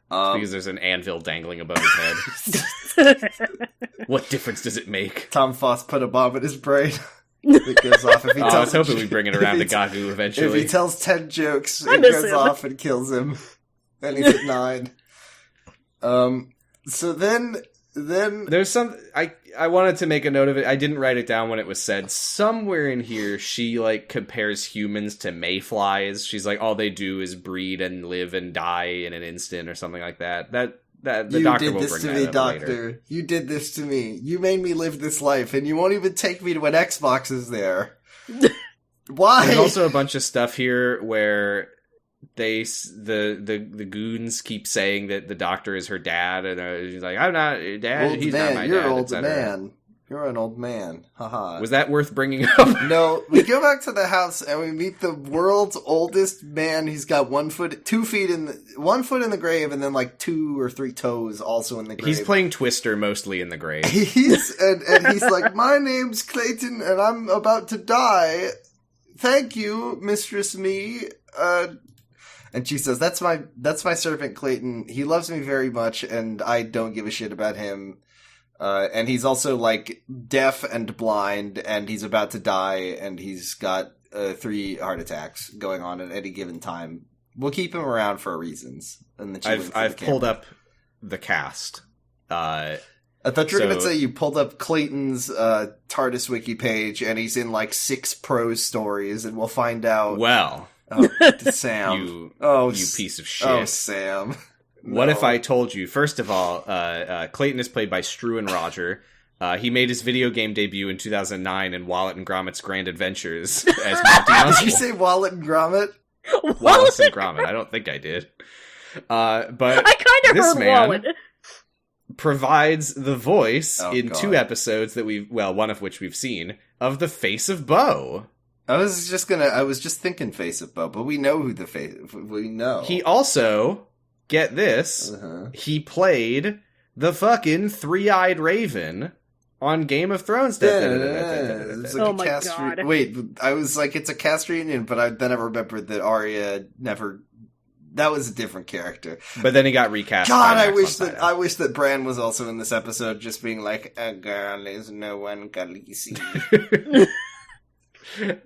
Because there's an anvil dangling above his head. What difference does it make? Tom Foss put a bomb in his brain. It goes off. If he I was hoping we'd bring it around to Gagu eventually. If he tells 10 jokes, it goes off and kills him. And he's at 9. So then there's some I wanted to make a note of it. I didn't write it down when it was said. Somewhere in here she like compares humans to mayflies. She's like, all they do is breed and live and die in an instant or something like that. That the doctor will bring that up later. You did this to me, doctor. You did this to me. You made me live this life, and you won't even take me to an Xbox is there. Why? There's also a bunch of stuff here where the goons keep saying that the doctor is her dad, and she's like, I'm not your dad. Old he's man, not my you're dad. Old man. You're an old man. Haha. Was that worth bringing up? No, we go back to the house and we meet the world's oldest man. He's got 1 foot, 2 feet 1 foot in the grave, and then like 2 or 3 toes also in the grave. He's playing Twister mostly in the grave. He's like, my name's Clayton and I'm about to die. Thank you, Mistress Me. And she says, that's my servant Clayton. He loves me very much and I don't give a shit about him. And he's also, like, deaf and blind, and he's about to die, and he's got 3 heart attacks going on at any given time. We'll keep him around for reasons. And then I've pulled up the cast. I thought you were going to say you pulled up Clayton's TARDIS wiki page, and he's in, like, 6 prose stories, and we'll find out... Well... Oh, Sam. you piece of shit. Oh, Sam. What No. if I told you, first of all, Clayton is played by Struan Roger. He made his video game debut in 2009 in Wallet and Gromit's Grand Adventures as Monty Muzzle. Did you say Wallet and Gromit? Wallace and Gromit. I don't think I did. But I kind of heard Wallet. Provides the voice in 2 episodes that one of which we've seen, of the Face of Bo. I was just thinking Face of Bo, but we know who we know. He also... Get this, he played the fucking 3-eyed Raven on Game of Thrones. It's like oh my god. Wait, I was like, it's a cast reunion, but then I remembered that Arya never... That was a different character. But then he got recast. God, I wish that Bran was also in this episode, just being like, a girl is no one Khaleesi.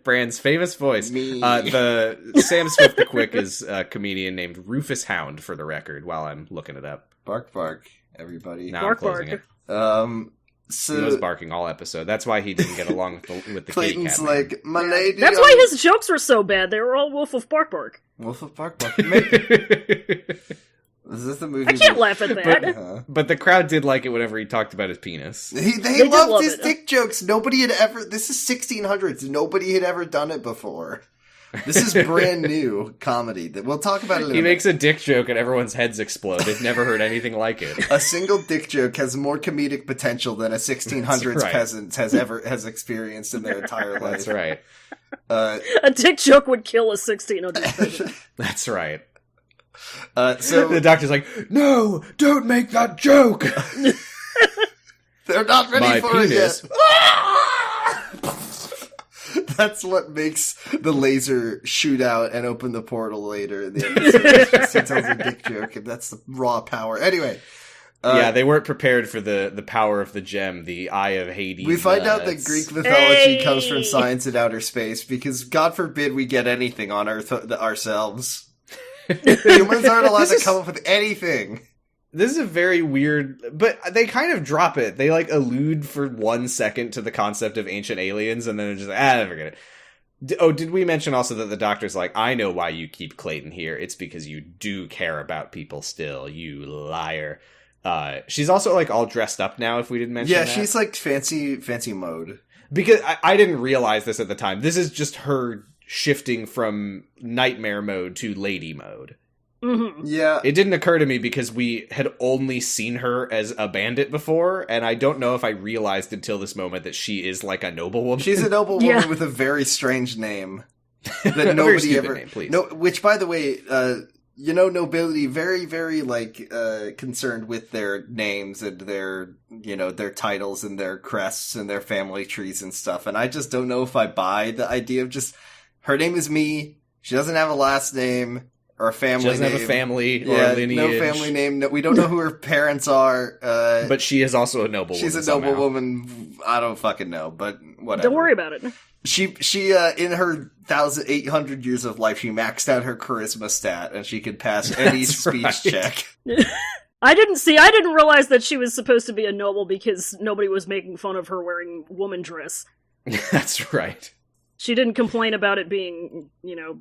Bran's famous voice. Me. The Sam Swift the Quick is a comedian named Rufus Hound, for the record, while I'm looking it up. Bark, bark, everybody. Now I'm closing it. So he was barking all episode. That's why he didn't get along with the Clayton's kitty cat. like, my lady. That's why his jokes were so bad. They were all Wolf of Bark Bark. Wolf of Bark Bark. Is this the movie? I can't laugh at that. But the crowd did like it whenever he talked about his penis. They loved his dick jokes. Nobody had ever... This is 1600s. Nobody had ever done it before. This is brand new comedy. We'll talk about it. He makes a dick joke and everyone's heads explode. They've never heard anything like it. A single dick joke has more comedic potential than a 1600s peasant has experienced in their entire life. That's right. A dick joke would kill a 1600s peasant. That's right. So the doctor's like, no, don't make that joke. They're not ready My for penis. it yet. That's what makes the laser shoot out and open the portal later in the episode. He tells a dick joke, and that's the raw power. Anyway. Yeah, they weren't prepared for the power of the gem, the Eye of Hades. We find out that Greek mythology comes from science and outer space, because God forbid we get anything on Earth ourselves. Humans aren't allowed to come up with anything. This is a very weird, but they kind of drop it. They like allude for 1 second to the concept of ancient aliens, and then they're just forget it. Did we mention also that the doctor's like, I know why you keep Clayton here. It's because you do care about people still, you liar. She's also like all dressed up now, if we didn't mention that. Yeah, she's like fancy mode. Because I didn't realize this at the time. This is just her shifting from nightmare mode to lady mode. Mm-hmm. Yeah. It didn't occur to me because we had only seen her as a bandit before, and I don't know if I realized until this moment that she is like a noblewoman. She's a noblewoman with a very strange name that nobody ever... Name, please. No, which, by the way, nobility very, very, like, concerned with their names and their, their titles and their crests and their family trees and stuff, and I just don't know if I buy the idea of just... Her name is Me. She doesn't have a last name or a family name. She doesn't have a family or a lineage. No family name. No, we don't know who her parents are. But she is also a noblewoman. She's a noblewoman. I don't fucking know, but whatever. Don't worry about it. She in her 1,800 years of life, she maxed out her charisma stat, and she could pass any speech check. I didn't realize that she was supposed to be a noble because nobody was making fun of her wearing woman dress. That's right. She didn't complain about it being,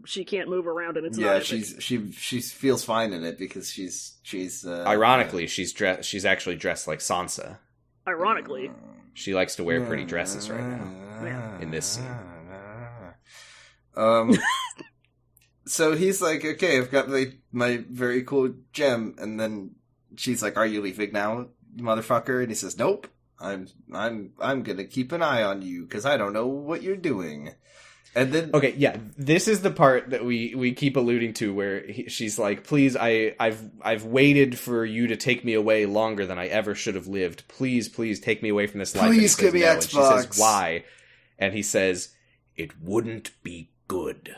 she can't move around and it's not. Yeah, she feels fine in it because she's ironically, she's actually dressed like Sansa. Ironically. She likes to wear pretty dresses right now. In this scene. So he's like, okay, I've got my very cool gem, and then she's like, are you leaving now, motherfucker? And he says, nope, I'm gonna keep an eye on you because I don't know what you're doing. And then okay, yeah, this is the part that we keep alluding to where she's like, please, I've waited for you to take me away longer than I ever should have lived. Please take me away from this life. Please give me Xbox. And she says, why? And he says, it wouldn't be good.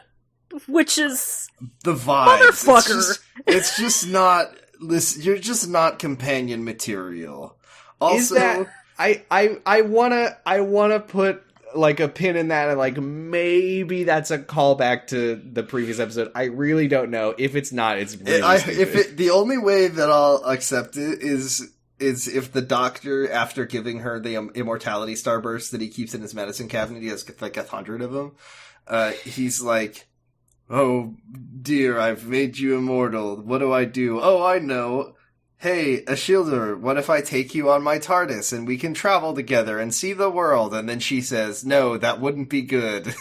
Which is the vibe. Motherfucker. It's just not. Listen, you're just not companion material. Also, is that, I wanna put like a pin in that, and like maybe that's a callback to the previous episode. I really don't know. If it's not, it's really stupid. The only way that I'll accept it is if the doctor, after giving her the immortality starburst that he keeps in his medicine cabinet, he has like 100 of them. He's like, oh dear, I've made you immortal. What do I do? Oh, I know. Hey, Ashildr, what if I take you on my TARDIS and we can travel together and see the world? And then she says, no, that wouldn't be good.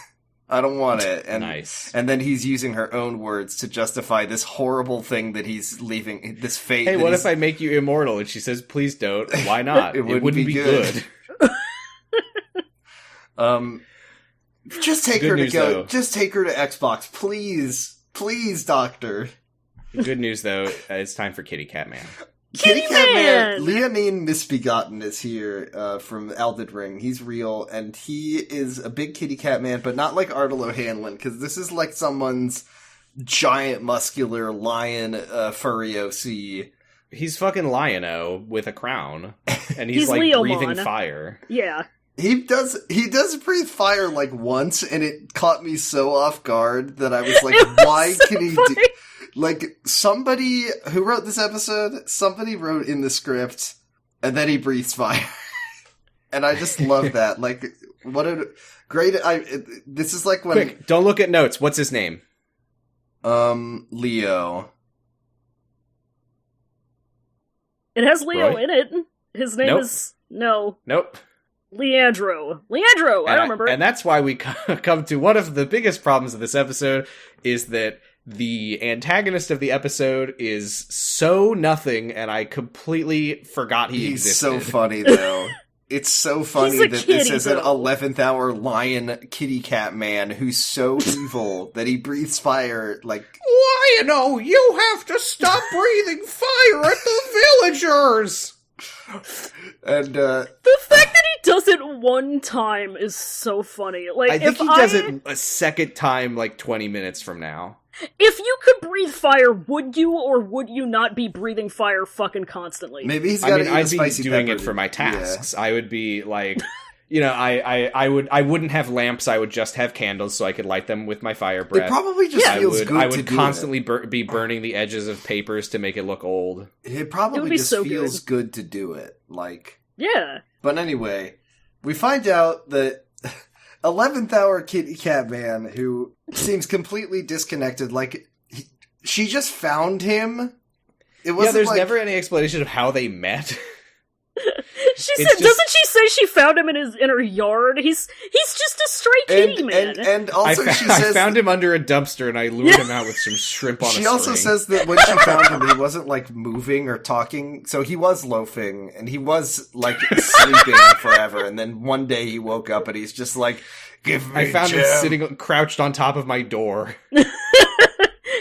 I don't want it. And, nice. And then he's using her own words to justify this horrible thing that he's leaving, this fate. Hey, what if I make you immortal? And she says, please don't. Why not? it wouldn't be good. Just take her to go. Though. Just take her to Xbox, please. Please, Doctor. Good news, though, it's time for Kitty Cat Man. Kitty Cat Man! Leonine Misbegotten is here from Elden Ring. He's real, and he is a big kitty cat man, but not like Ardal O'Hanlon, because this is like someone's giant, muscular lion furry OC. He's fucking Lion-O with a crown, and he's like Leomon. Breathing fire. Yeah. He does breathe fire like once, and it caught me so off guard that I was like, why so can he funny. do... Like, somebody who wrote this episode, somebody wrote in the script, and then he breathes fire. And I just love that. Like, what a great... this is like when... Quick, don't look at notes. What's his name? Leo. It has Leo Roy? in it. His name is... No. Nope. Leandro. I remember. And that's why we come to one of the biggest problems of this episode, is that the antagonist of the episode is so nothing, and I completely forgot he existed. He's so funny, though. It's so funny that this is an 11th hour lion kitty cat man who's so evil that he breathes fire like... Lion-O, you have to stop breathing fire at the villagers! And the fact that he does it one time is so funny. Like, I think he does it a second time, like 20 minutes from now. If you could breathe fire, would you or would you not be breathing fire fucking constantly? Maybe he's got I'd be doing it for my tasks. Yeah. I would be like, I wouldn't have lamps. I would just have candles so I could light them with my fire breath. It probably just feels good. I would constantly be burning the edges of papers to make it look old. It probably just feels good to do it. Like, yeah. But anyway, we find out that 11th hour kitty cat man who seems completely disconnected. Like, she just found him. It wasn't there's never any explanation of how they met. Doesn't she say she found him in her yard? He's just a stray kitty man. And also she says... I found him under a dumpster and I lured him out with some shrimp on a string. She also says that when she found him, he wasn't, like, moving or talking, so he was loafing, and he was, like, sleeping forever, and then one day he woke up and he's just like, give me I found Jim. him sitting crouched on top of my door.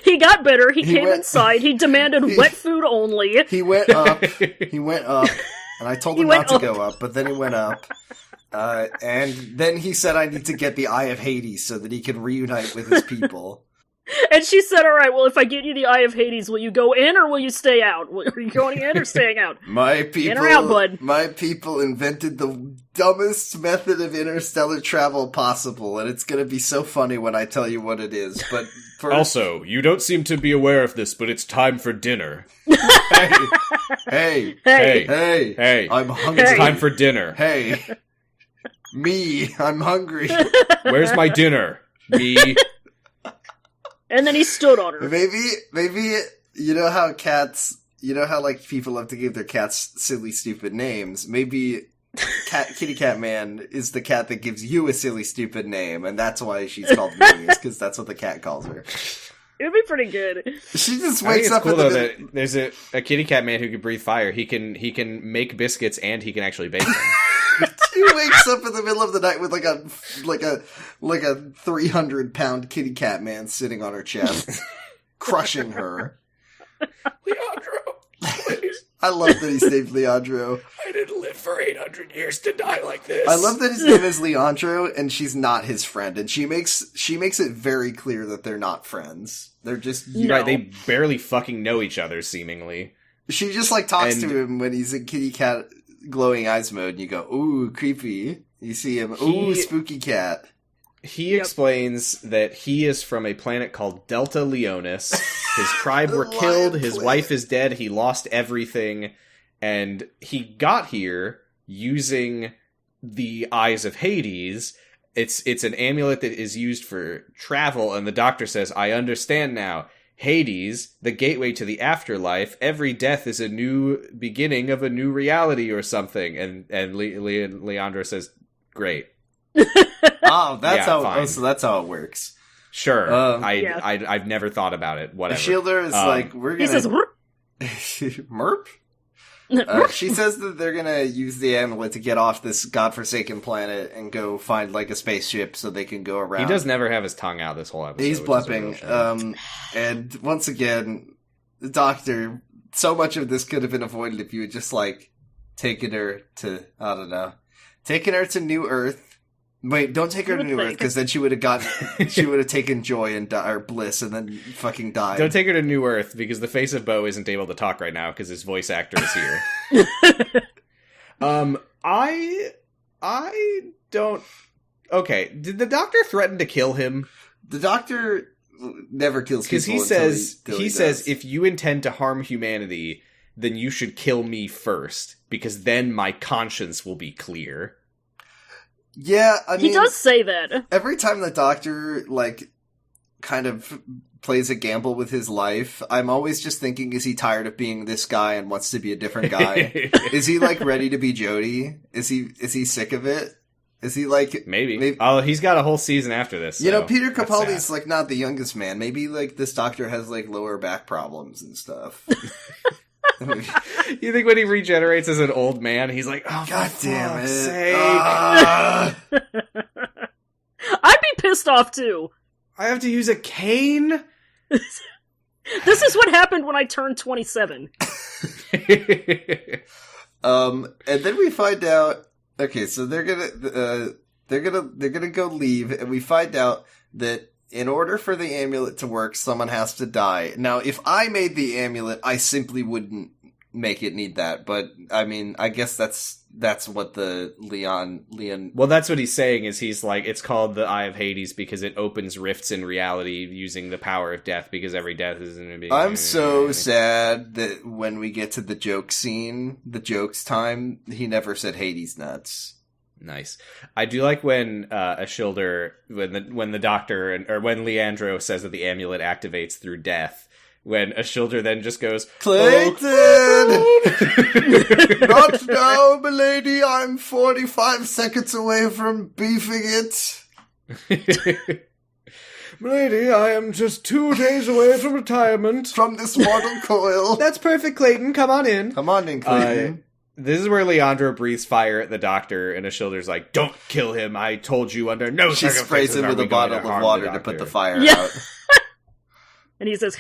He got bitter, he came inside, he demanded wet food only. He went up, and I told him not to go up, but then he went up. And then he said I need to get the Eye of Hades so that he can reunite with his people. And she said, alright, well, if I get you the Eye of Hades, will you go in or will you stay out? Are you going in or staying out? My people, in or out, bud? My people invented the dumbest method of interstellar travel possible, and it's gonna be so funny when I tell you what it is, but first... Also, you don't seem to be aware of this, but it's time for dinner. Hey, I'm hungry. It's time for dinner. Hey, me, I'm hungry. Where's my dinner? Me. And then he stood on her. Maybe, you know how like people love to give their cats silly, stupid names? Maybe Kitty Cat Man is the cat that gives you a silly, stupid name, and that's why she's called Williams, because that's what the cat calls her. It would be pretty good. She just wakes up. Cool, though, that there's a kitty cat man who can breathe fire. He can make biscuits and he can actually bake them. He wakes up in the middle of the night with like a 300-pound kitty cat man sitting on her chest, crushing her. Leandro, please. I love that he's named Leandro. I didn't live for 800 years to die like this. I love that his name is Leandro, and she's not his friend, and she makes it very clear that they're not friends. They're just right. They barely fucking know each other, seemingly. She just like talks to him when he's in kitty cat glowing eyes mode, and you go, "Ooh, creepy." You see him, "Ooh, spooky cat." He explains that he is from a planet called Delta Leonis. His tribe were killed, his wife is dead, he lost everything, and he got here using the Eyes of Hades. It's an amulet that is used for travel, and the doctor says, "I understand now. Hades, the gateway to the afterlife, every death is a new beginning of a new reality or something." And Leandro says, "Great." Oh, that's so that's how it works. Sure. I've never thought about it. Whatever. The Shielder is like, we're gonna... He says, Merp? She says that they're gonna use the amulet to get off this godforsaken planet and go find, like, a spaceship so they can go around. He does never have his tongue out this whole episode. He's blepping. And once again, the Doctor, so much of this could have been avoided if you had just, like, taken her to, I don't know, taken her to New Earth. Wait, don't take her to New Earth, because then she would have taken joy and or bliss and then fucking died. Don't take her to New Earth, because the face of Bo isn't able to talk right now because his voice actor is here. I don't... Okay, did the Doctor threaten to kill him? The Doctor never kills people. Because he says, if you intend to harm humanity, then you should kill me first, because then my conscience will be clear. Yeah, I mean... He does say that. Every time the Doctor, like, kind of plays a gamble with his life, I'm always just thinking, is he tired of being this guy and wants to be a different guy? Is he, like, ready to be Jodie? Is he sick of it? Is he, like... Maybe. Oh, he's got a whole season after this. So you know, Peter Capaldi's, like, not the youngest man. Maybe, like, this Doctor has, like, lower back problems and stuff. You think when he regenerates as an old man, he's like, "Oh, God damn it!" Sake. I'd be pissed off too. I have to use a cane. This is what happened when I turned 27. And then we find out. Okay, so they're gonna go leave, and we find out that in order for the amulet to work, someone has to die. Now, if I made the amulet, I simply wouldn't make it need that. But, I mean, I guess that's what the Leon... Well, that's what he's saying, is he's like, it's called the Eye of Hades because it opens rifts in reality using the power of death, because every death is going to be... I'm so sad that when we get to the joke scene, the jokes time, he never said Hades nuts. Nice. I do like when Ashildr, when the Doctor, or when Leandro says that the amulet activates through death, when Ashildr then just goes, Clayton! Not now, milady, I'm 45 seconds away from beefing it. Milady, I am just 2 days away from retirement. From this mortal coil. That's perfect, Clayton, come on in. Come on in, Clayton. This is where Leandro breathes fire at the Doctor, and Ashildr's like, "Don't kill him! I told you under no circumstances." She sprays him with a bottle of water to put the fire out. And he says,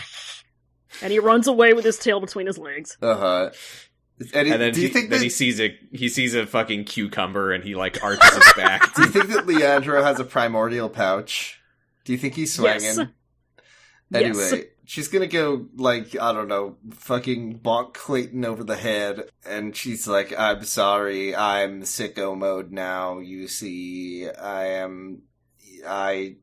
and he runs away with his tail between his legs. And then do you think that he sees a fucking cucumber, and he like arches his back? Do you think that Leandro has a primordial pouch? Do you think he's swanging? Yes. Anyway. Yes. She's gonna go, like, I don't know, fucking bonk Clayton over the head, and she's like, "I'm sorry, I'm sicko mode now, you see, I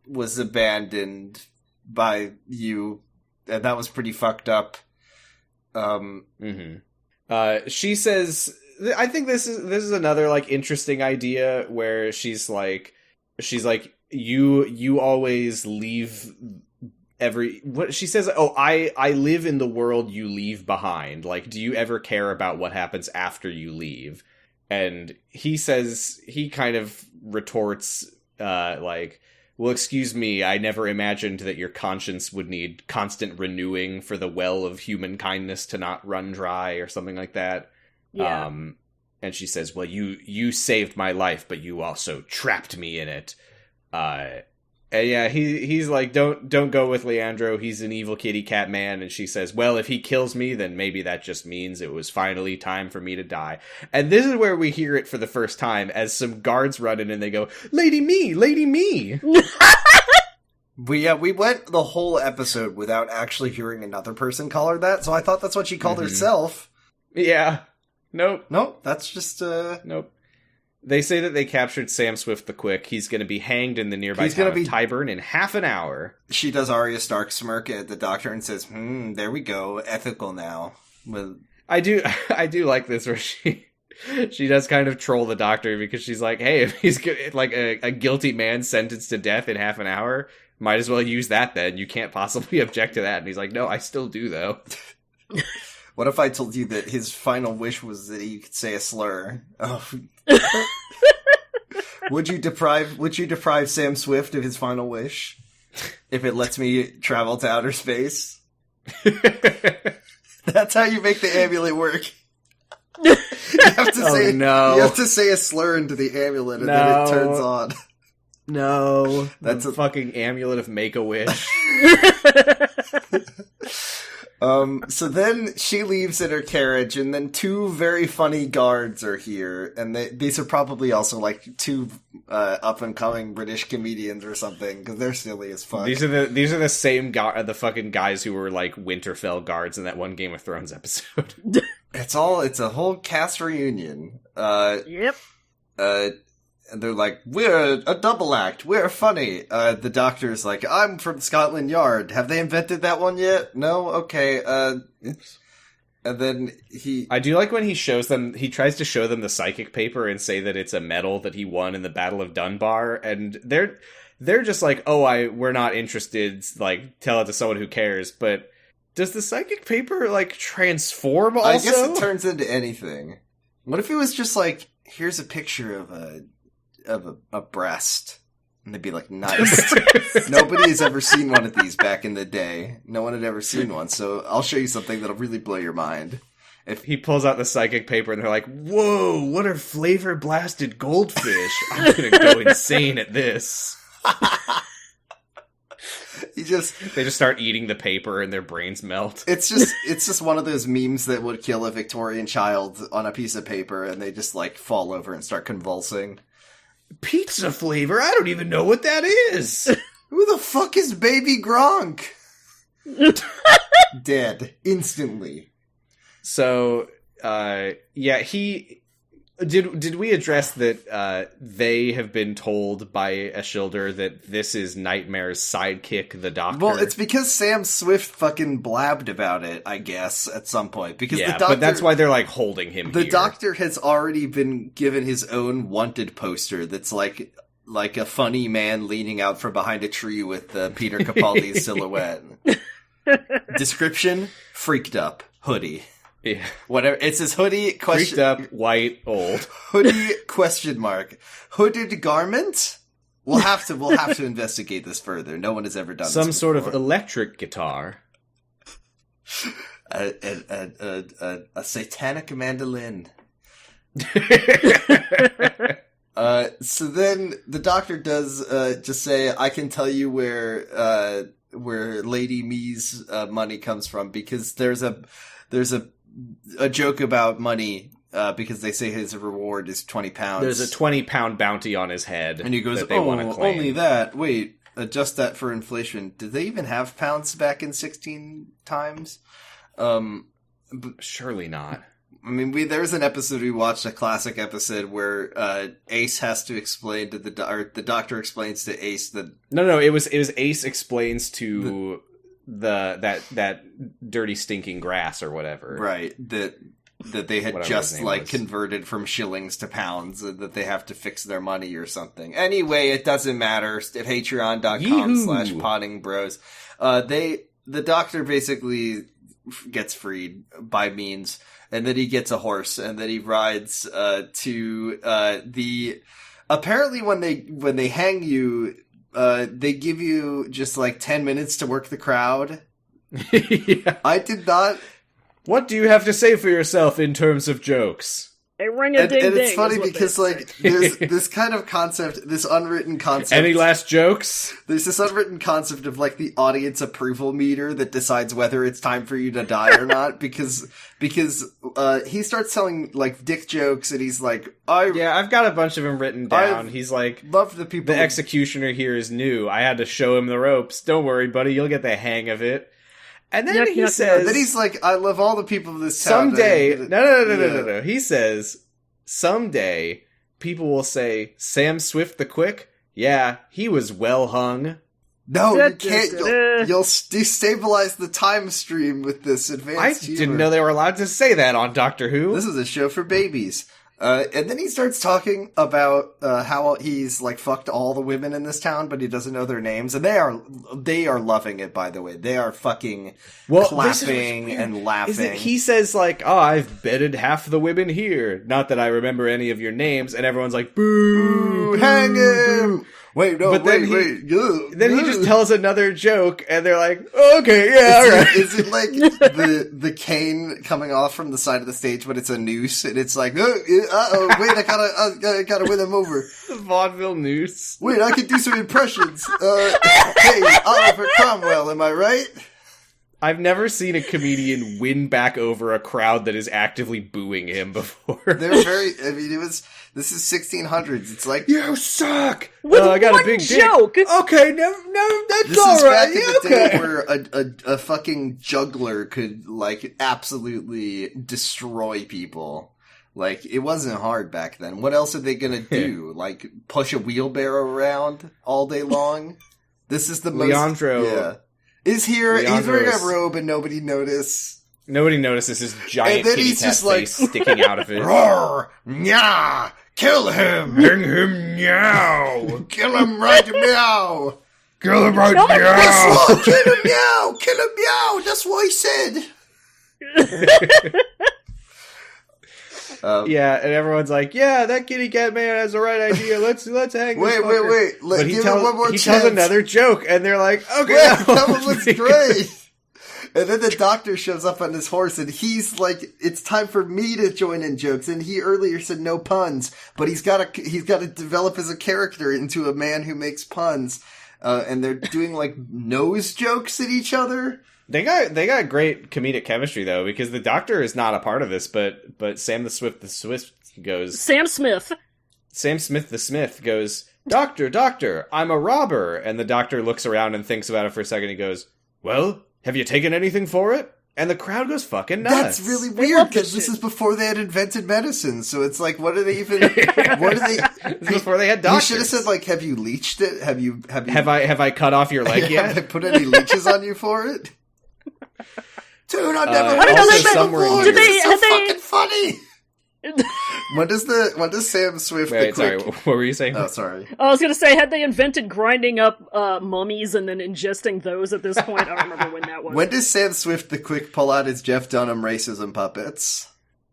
was abandoned by you, and that was pretty fucked up." She says, I think this is another, like, interesting idea, where she's like, you always leave... what she says, I live in the world you leave behind. Like, do you ever care about what happens after you leave? And he says, he kind of retorts, like, well, excuse me, I never imagined that your conscience would need constant renewing for the well of human kindness to not run dry, or something like that. Yeah. And she says, well, you saved my life, but you also trapped me in it. And yeah, he's like, don't go with Leandro. He's an evil kitty cat man. And she says, well, if he kills me, then maybe that just means it was finally time for me to die. And this is where we hear it for the first time as some guards run in and they go, Lady Me, Lady Me. We went the whole episode without actually hearing another person call her that. So I thought that's what she called herself. Yeah. Nope. That's just, Nope. They say that they captured Sam Swift the Quick. He's going to be hanged in the nearby town of Tyburn in half an hour. She does Arya Stark smirk at the Doctor and says, there we go, ethical now. I do like this where she does kind of troll the Doctor because she's like, hey, if he's like a guilty man sentenced to death in half an hour, might as well use that then. You can't possibly object to that. And he's like, no, I still do though. What if I told you that his final wish was that he could say a slur? Oh. Would you deprive Sam Swift of his final wish if it lets me travel to outer space? That's how you make the amulet work. You have to say a slur into the amulet and then it turns on. No. That's a fucking amulet of Make-A-Wish. So then she leaves in her carriage, and then two very funny guards are here, and these are probably also like two up-and-coming British comedians or something, because they're silly as fuck. These are the same the fucking guys who were like Winterfell guards in that one Game of Thrones episode. It's a whole cast reunion. Yep. And they're like, we're a double act. We're funny. The Doctor's like, I'm from Scotland Yard. Have they invented that one yet? No? Okay. Oops. And then I do like when he tries to show them the psychic paper and say that it's a medal that he won in the Battle of Dunbar. And they're just like, we're not interested. Like, tell it to someone who cares. But does the psychic paper, like, transform also? I guess it turns into anything. What if it was just like, here's a picture of a breast, and they'd be like, nice. Nobody has ever seen one of these back in the day. No one had ever seen one, so I'll show you something that'll really blow your mind. If he pulls out the psychic paper and they're like, whoa, what are flavor blasted goldfish? I'm gonna go insane at this. They just start eating the paper and their brains melt. It's just one of those memes that would kill a Victorian child on a piece of paper, and they just like fall over and start convulsing. Pizza flavor? I don't even know what that is. Who the fuck is Baby Gronk? Dead. Instantly. So, Did we address that they have been told by Ashildr that this is Nightmare's sidekick, the Doctor? Well, it's because Sam Swift fucking blabbed about it, I guess, at some point. Because the Doctor, but that's why they're like holding him The here. Doctor has already been given his own wanted poster that's like a funny man leaning out from behind a tree with Peter Capaldi's silhouette. Description: freaked up, hoodie. Yeah. Whatever. It's his hoodie question. Freaked up, white, old. Hoodie question mark. Hooded garment? We'll have to investigate this further. No one has ever done some this sort before. of electric guitar. A satanic mandolin. So then the Doctor does just say, I can tell you where Lady Me's money comes from, because there's a joke about money, because they say his reward is £20. There's a £20 bounty on his head. And he goes, that they want to claim. Only that. Wait, adjust that for inflation. Did they even have pounds back in 16 times? Surely not. I mean, there's an episode we watched, a classic episode, where Ace has to explain to the Doctor explains to Ace that... No, it was Ace explains to... that dirty stinking grass or whatever, right? That they had just like converted from shillings to pounds, and that they have to fix their money or something. Anyway, it doesn't matter. Patreon.com/pottingbros. The Doctor basically gets freed by means, and then he gets a horse, and then he rides to the. Apparently, when they hang you. They give you just like 10 minutes to work the crowd. Yeah. I did not. What do you have to say for yourself in terms of jokes? A ring-a-ding-ding. And it's funny because, like, there's this kind of concept, this unwritten concept. Any last jokes? There's this unwritten concept of, like, the audience approval meter that decides whether it's time for you to die or not, because he starts telling, like, dick jokes, and he's like, I've got a bunch of them written down. He's like, love the people. The executioner here is new. I had to show him the ropes. Don't worry, buddy, you'll get the hang of it. And then he says... Then he's like, I love all the people of this town. Someday... No. He says, someday, people will say, Sam Swift the Quick? Yeah, he was well hung. No, you can't. You'll destabilize the time stream with this advanced humor. Didn't know they were allowed to say that on Doctor Who. This is a show for babies. And then he starts talking about how he's like fucked all the women in this town, but he doesn't know their names, and they are loving it. By the way, they are fucking clapping and laughing. He says like, "Oh, I've bedded half the women here. Not that I remember any of your names," and everyone's like, "Boo, hang him!" Wait, no, Then he just tells another joke, and they're like, "Okay, yeah, all right." Is it like the cane coming off from the side of the stage, but it's a noose, and it's like, wait, I gotta win him over. The vaudeville noose. Wait, I can do some impressions. Hey, Oliver Cromwell, am I right? I've never seen a comedian win back over a crowd that is actively booing him before. They're very, I mean, this is 1600s. It's like, you suck! With I got one a big joke! Dick. Okay, no, that's this all is right. back in the day where a fucking juggler could, like, absolutely destroy people. Like, it wasn't hard back then. What else are they gonna do? Like, push a wheelbarrow around all day long? This is the most... Leandro... Yeah. Is here, he's wearing a robe and nobody notices. Nobody notices his giant kitty cat face sticking out of it. Roar! Nya! Kill him! Hang him now! Kill him right meow! Kill him right meow! Kill him meow! Kill him meow! That's what he said! Yeah, and everyone's like, "Yeah, that kitty cat man has the right idea. Let's hang this fucker." Wait. Give him one more chance. He tells another joke, and they're like, "Okay, that one looks great." And then the doctor shows up on his horse, and he's like, "It's time for me to join in jokes." And he earlier said no puns, but he's got to develop as a character into a man who makes puns. And they're doing like nose jokes at each other. They got great comedic chemistry though, because the Doctor is not a part of this, but Sam the Swift goes... Sam Smith the Smith goes, Doctor, I'm a robber. And the Doctor looks around and thinks about it for a second. He goes, well, have you taken anything for it? And the crowd goes fucking nuts. That's really weird, because this is before they had invented medicine, so it's like, what are they even... What are they... This is before they had doctors. You should have said, like, have you leeched it? Have I cut off your leg yet? Have I put any leeches on you for it? Dude, I've never heard of that before. It's so fucking funny. When does Sam Swift Wait, sorry, what were you saying? Oh, sorry. I was gonna say, had they invented grinding up mummies and then ingesting those at this point? I don't remember when that was. When does Sam Swift the Quick pull out his Jeff Dunham racism puppets?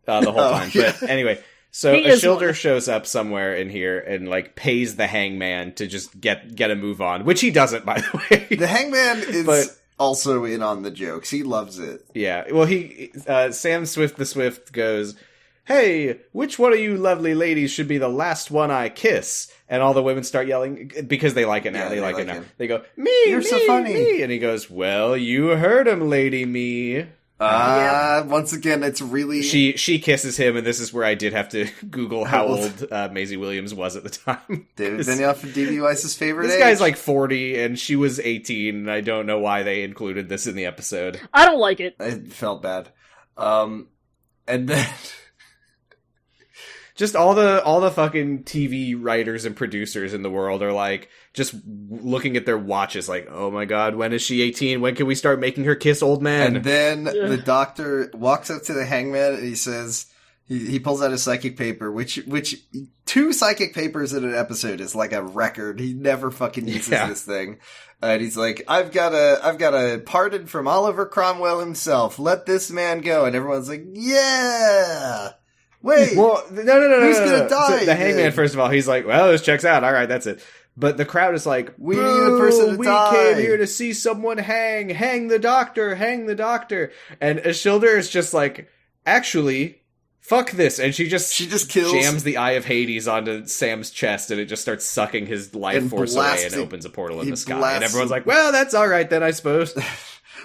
The whole time. Yeah. But anyway, so Ashildr shows up somewhere in here and like pays the hangman to just get a move on, which he doesn't, by the way. The hangman is also in on the jokes. He loves it. Yeah. Well, Sam Swift the Swift goes, hey, which one of you lovely ladies should be the last one I kiss? And all the women start yelling because they like it now. They like it now. They go, me, you're so funny. Me. And he goes, well, you heard him, lady me. Once again, it's really... She kisses him, and this is where I did have to Google how old Maisie Williams was at the time. David Benioff and D.B. Weiss's favorite This age. guy's like 40, and she was 18, and I don't know why they included this in the episode. I don't like it. It felt bad. And then... Just all the fucking TV writers and producers in the world are like just looking at their watches like, oh my god, when is she 18? When can we start making her kiss old man? And then the doctor walks up to the hangman and he says, he pulls out a psychic paper, which 2 psychic papers in an episode is like a record. He never fucking uses this thing. And he's like, I've got a pardon from Oliver Cromwell himself. Let this man go. And everyone's like, yeah. Wait, well, no. Who's gonna die? So the hangman, first of all, he's like, well, this checks out. All right, that's it. But the crowd is like, we need a person to die. We came here to see someone hang the doctor. And Ashildr is just like, actually, fuck this, and she just kills, jams the Eye of Hades onto Sam's chest, and it just starts sucking his life force away and opens a portal in the sky. And everyone's like, well, that's alright then, I suppose.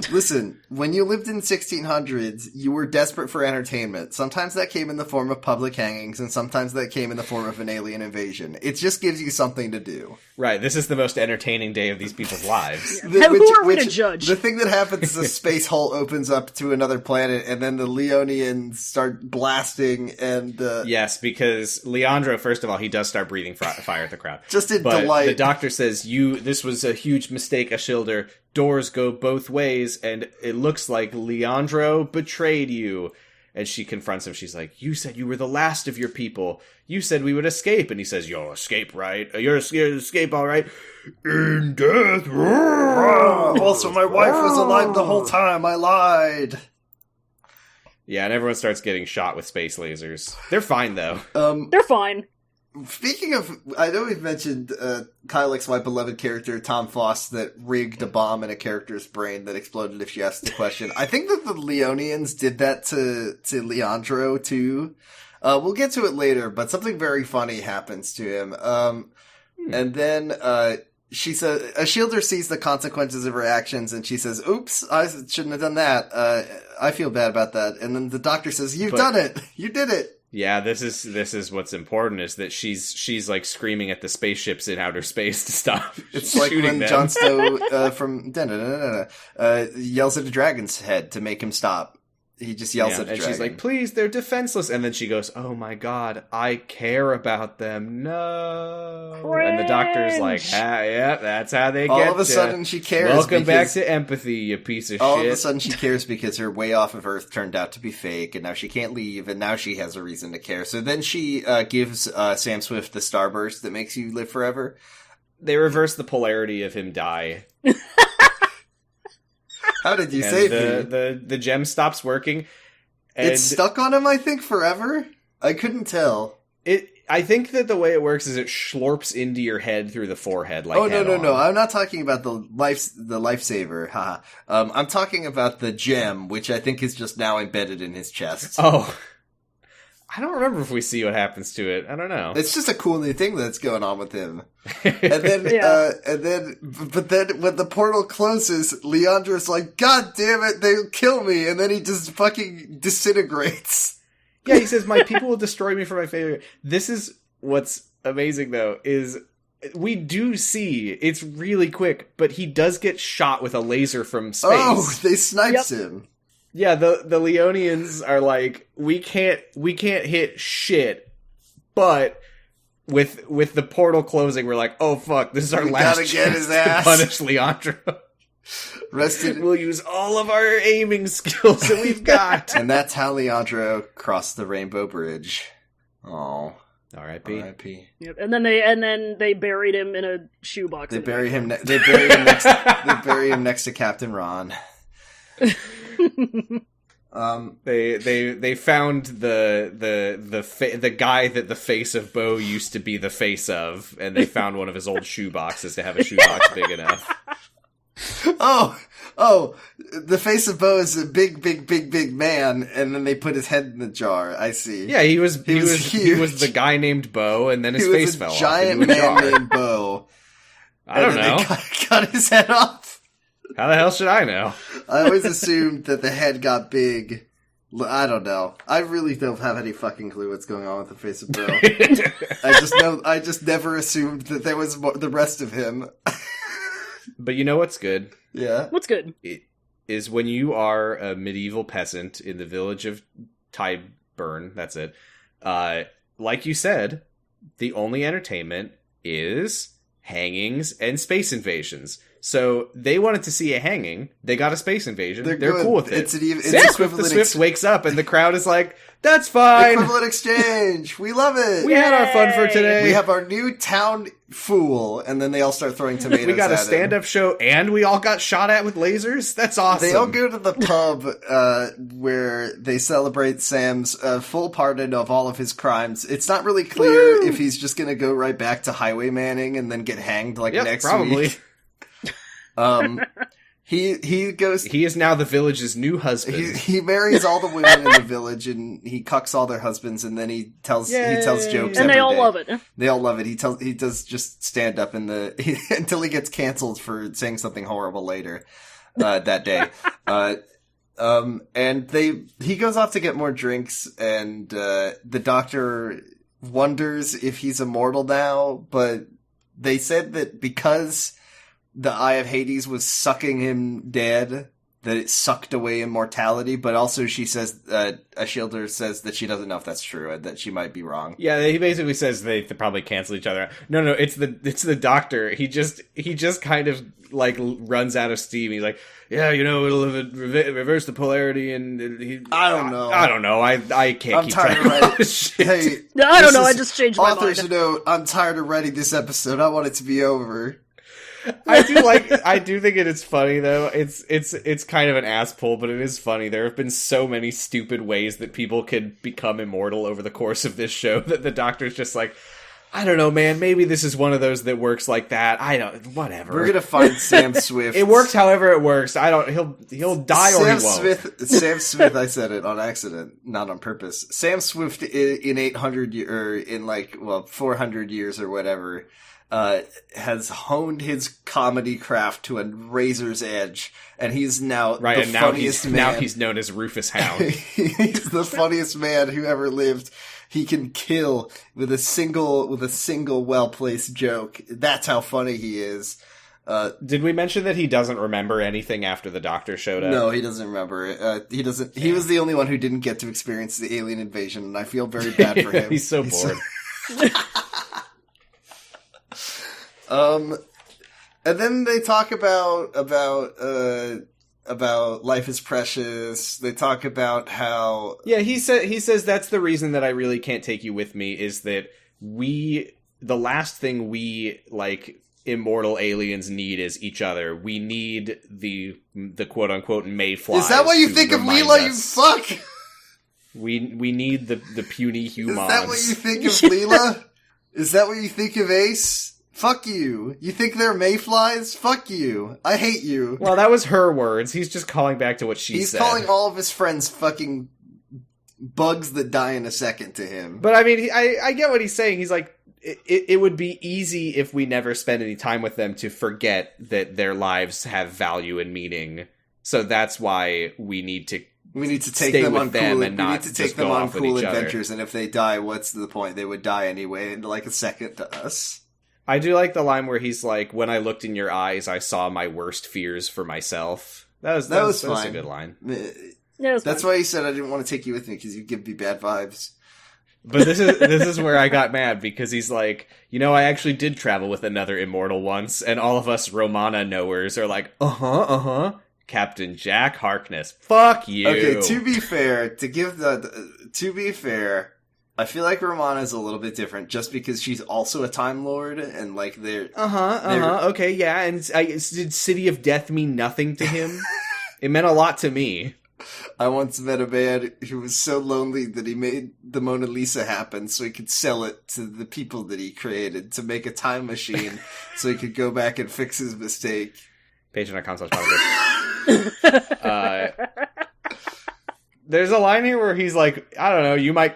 Listen, when you lived in 1600s, you were desperate for entertainment. Sometimes that came in the form of public hangings, and sometimes that came in the form of an alien invasion. It just gives you something to do. Right, this is the most entertaining day of these people's lives. Who are we to judge? The thing that happens is a space hole opens up to another planet, and then the Leonians start blasting, and... Yes, because Leandro, first of all, he does start breathing fire at the crowd. Just in delight. The doctor says, this was a huge mistake, Ashildr. Doors go both ways, and it looks like Leandro betrayed you. And she confronts him. She's like, you said you were the last of your people. You said we would escape. And he says, you'll escape, right? You're scared to escape, all right? In death. Also, my wife was alive the whole time. I lied. Yeah, and everyone starts getting shot with space lasers. They're fine, though. They're fine. Speaking of, I know we've mentioned Kyle likes my beloved character, Tom Foss, that rigged a bomb in a character's brain that exploded if she asked the question. I think that the Leonians did that to Leandro, too. We'll get to it later, but something very funny happens to him. And then she says, Ashildr sees the consequences of her actions, and she says, oops, I shouldn't have done that. I feel bad about that. And then the doctor says, you've done it! You did it! Yeah, this is what's important, is that she's like screaming at the spaceships in outer space to stop. It's like when them. Jon Snow from yells at a dragon's head to make him stop. He just yells at a dragon. And she's like, please, they're defenseless. And then she goes, oh my god, I care about them. No. Cringe. And the doctor's like, yeah, that's how they get All of a sudden she cares. Welcome back to empathy, you piece of shit. All of a sudden she cares because her way off of Earth turned out to be fake, and now she can't leave, and now she has a reason to care. So then she gives Sam Swift the starburst that makes you live forever. They reverse the polarity of him die. How did you save him? The gem stops working. And it's stuck on him, I think, forever? I couldn't tell. I think that the way it works is it schlorps into your head through the forehead. Like no. I'm not talking about the lifesaver. Haha. I'm talking about the gem, which I think is just now embedded in his chest. Oh. I don't remember if we see what happens to it. I don't know. It's just a cool new thing that's going on with him. And then, but then when the portal closes, Leandro's like, God damn it, they'll kill me. And then he just fucking disintegrates. Yeah, he says, my people will destroy me for my failure. This is what's amazing, though, is we do see, it's really quick, but he does get shot with a laser from space. Oh, they snipes him. Yeah, the Leonians are like, we can't hit shit, but with the portal closing, we're like, oh fuck, this is our last chance to punish Leandro. We'll use all of our aiming skills that we've got. And that's how Leandro crossed the Rainbow Bridge. Oh. R.I.P. Yep. And then they buried him in a shoebox. They bury him next to Captain Ron. They found the guy that the face of Bo used to be the face of, and they found one of his old shoe boxes to have a shoebox big enough. Oh, the face of Bo is a big man, and then they put his head in the jar. I see. Yeah, he was the guy named Bo, and then his face fell off. He was a giant man named Bo. I don't know. They cut his head off. How the hell should I know? I always assumed that the head got big. I don't know. I really don't have any fucking clue what's going on with the face of Bo. I just never assumed that there was the rest of him. But you know what's good? Yeah. What's good? It is when you are a medieval peasant in the village of Tyburn, that's it. Like you said, the only entertainment is hangings and space invasions. So they wanted to see a hanging. They got a space invasion. They're cool with it. Sam Swift the Swift wakes up and the crowd is like, that's fine. Equivalent exchange. We love it. We had our fun for today. We have our new town fool. And then they all start throwing tomatoes at him. We got a stand-up show and we all got shot at with lasers. That's awesome. They all go to the pub where they celebrate Sam's full pardon of all of his crimes. It's not really clear if he's just going to go right back to highwaymanning and then get hanged next probably. week. He goes. He is now the village's new husband. He marries all the women in the village, and he cucks all their husbands, and then he tells jokes, and they all love it. They all love it. He does just stand up until he gets canceled for saying something horrible later that day. And he goes off to get more drinks, and the doctor wonders if he's immortal now, but they said that because the Eye of Hades was sucking him dead, that it sucked away immortality, but also she says, Ashildr says that she doesn't know if that's true, and that she might be wrong. Yeah, he basically says they probably cancel each other out. No, it's the doctor. He just kind of, like, runs out of steam. He's like, yeah, it'll reverse the polarity, and I don't know. I can't keep track of writing. Hey, I don't know, I just changed my mind. Authors note, I'm tired of writing this episode. I want it to be over. I do think it is funny though. It's kind of an ass pull, but it is funny. There have been so many stupid ways that people can become immortal over the course of this show that the doctor's just like, I don't know, man. Maybe this is one of those that works like that. Whatever. We're gonna find Sam Swift. It works however it works. He'll die or he won't. Sam Smith, I said it on accident, not on purpose. Sam Swift in 800 or in 400 years or whatever, has honed his comedy craft to a razor's edge, and he's now the funniest man. Now he's known as Rufus Hound. He's the funniest man who ever lived. He can kill with a single well-placed joke. That's how funny he is. Did we mention that he doesn't remember anything after the doctor showed up? No, he doesn't remember. He doesn't. He was the only one who didn't get to experience the alien invasion, and I feel very bad for him. He's so bored. And then they talk about life is precious. They talk about how he says that's the reason that I really can't take you with me is that the last thing we like immortal aliens need is each other. We need the quote unquote mayflies. Is that what you think of Leela? You fuck. We need the puny humans. Is that what you think of Leela? Is that what you think of Ace? Fuck you. You think they're mayflies? Fuck you. I hate you. Well, that was her words. He's just calling back to what she said. He's calling all of his friends fucking bugs that die in a second to him. But I mean, I get what he's saying. He's like, it would be easy if we never spend any time with them to forget that their lives have value and meaning. So that's why we need to take them on cool adventures. And if they die, what's the point? They would die anyway in like a second to us. I do like the line where he's like, when I looked in your eyes, I saw my worst fears for myself. That was fine. A good line. Yeah, that's why he said I didn't want to take you with me, because you give me bad vibes. But this is where I got mad, because he's like, I actually did travel with another immortal once, and all of us Romana knowers are like, Captain Jack Harkness, fuck you. Okay, to be fair, I feel like Romana is a little bit different, just because she's also a Time Lord, and like they're... Okay, yeah, and did City of Death mean nothing to him? It meant a lot to me. I once met a man who was so lonely that he made the Mona Lisa happen so he could sell it to the people that he created to make a time machine so he could go back and fix his mistake. Patreon.com/podcast. There's a line here where he's like, I don't know, you might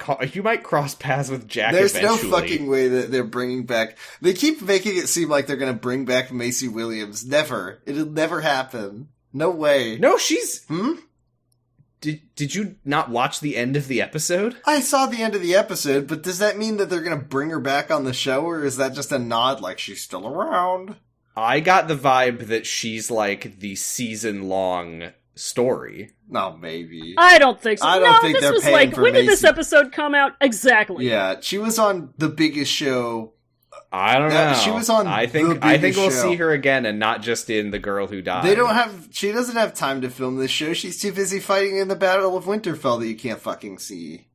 cross paths with Jack eventually. There's no fucking way that they're bringing back... They keep making it seem like they're going to bring back Maisie Williams. Never. It'll never happen. No way. No, she's... Did you not watch the end of the episode? I saw the end of the episode, but does that mean that they're going to bring her back on the show, or is that just a nod like she's still around? I got the vibe that she's like the season-long story. No, maybe. I don't think so. I don't think they're paying for when Maisie. did this episode come out? Exactly. Yeah, she was on the biggest show. I don't know. She was on I think we'll see her again, and not just in The Girl Who Died. She doesn't have time to film this show. She's too busy fighting in the Battle of Winterfell that you can't fucking see.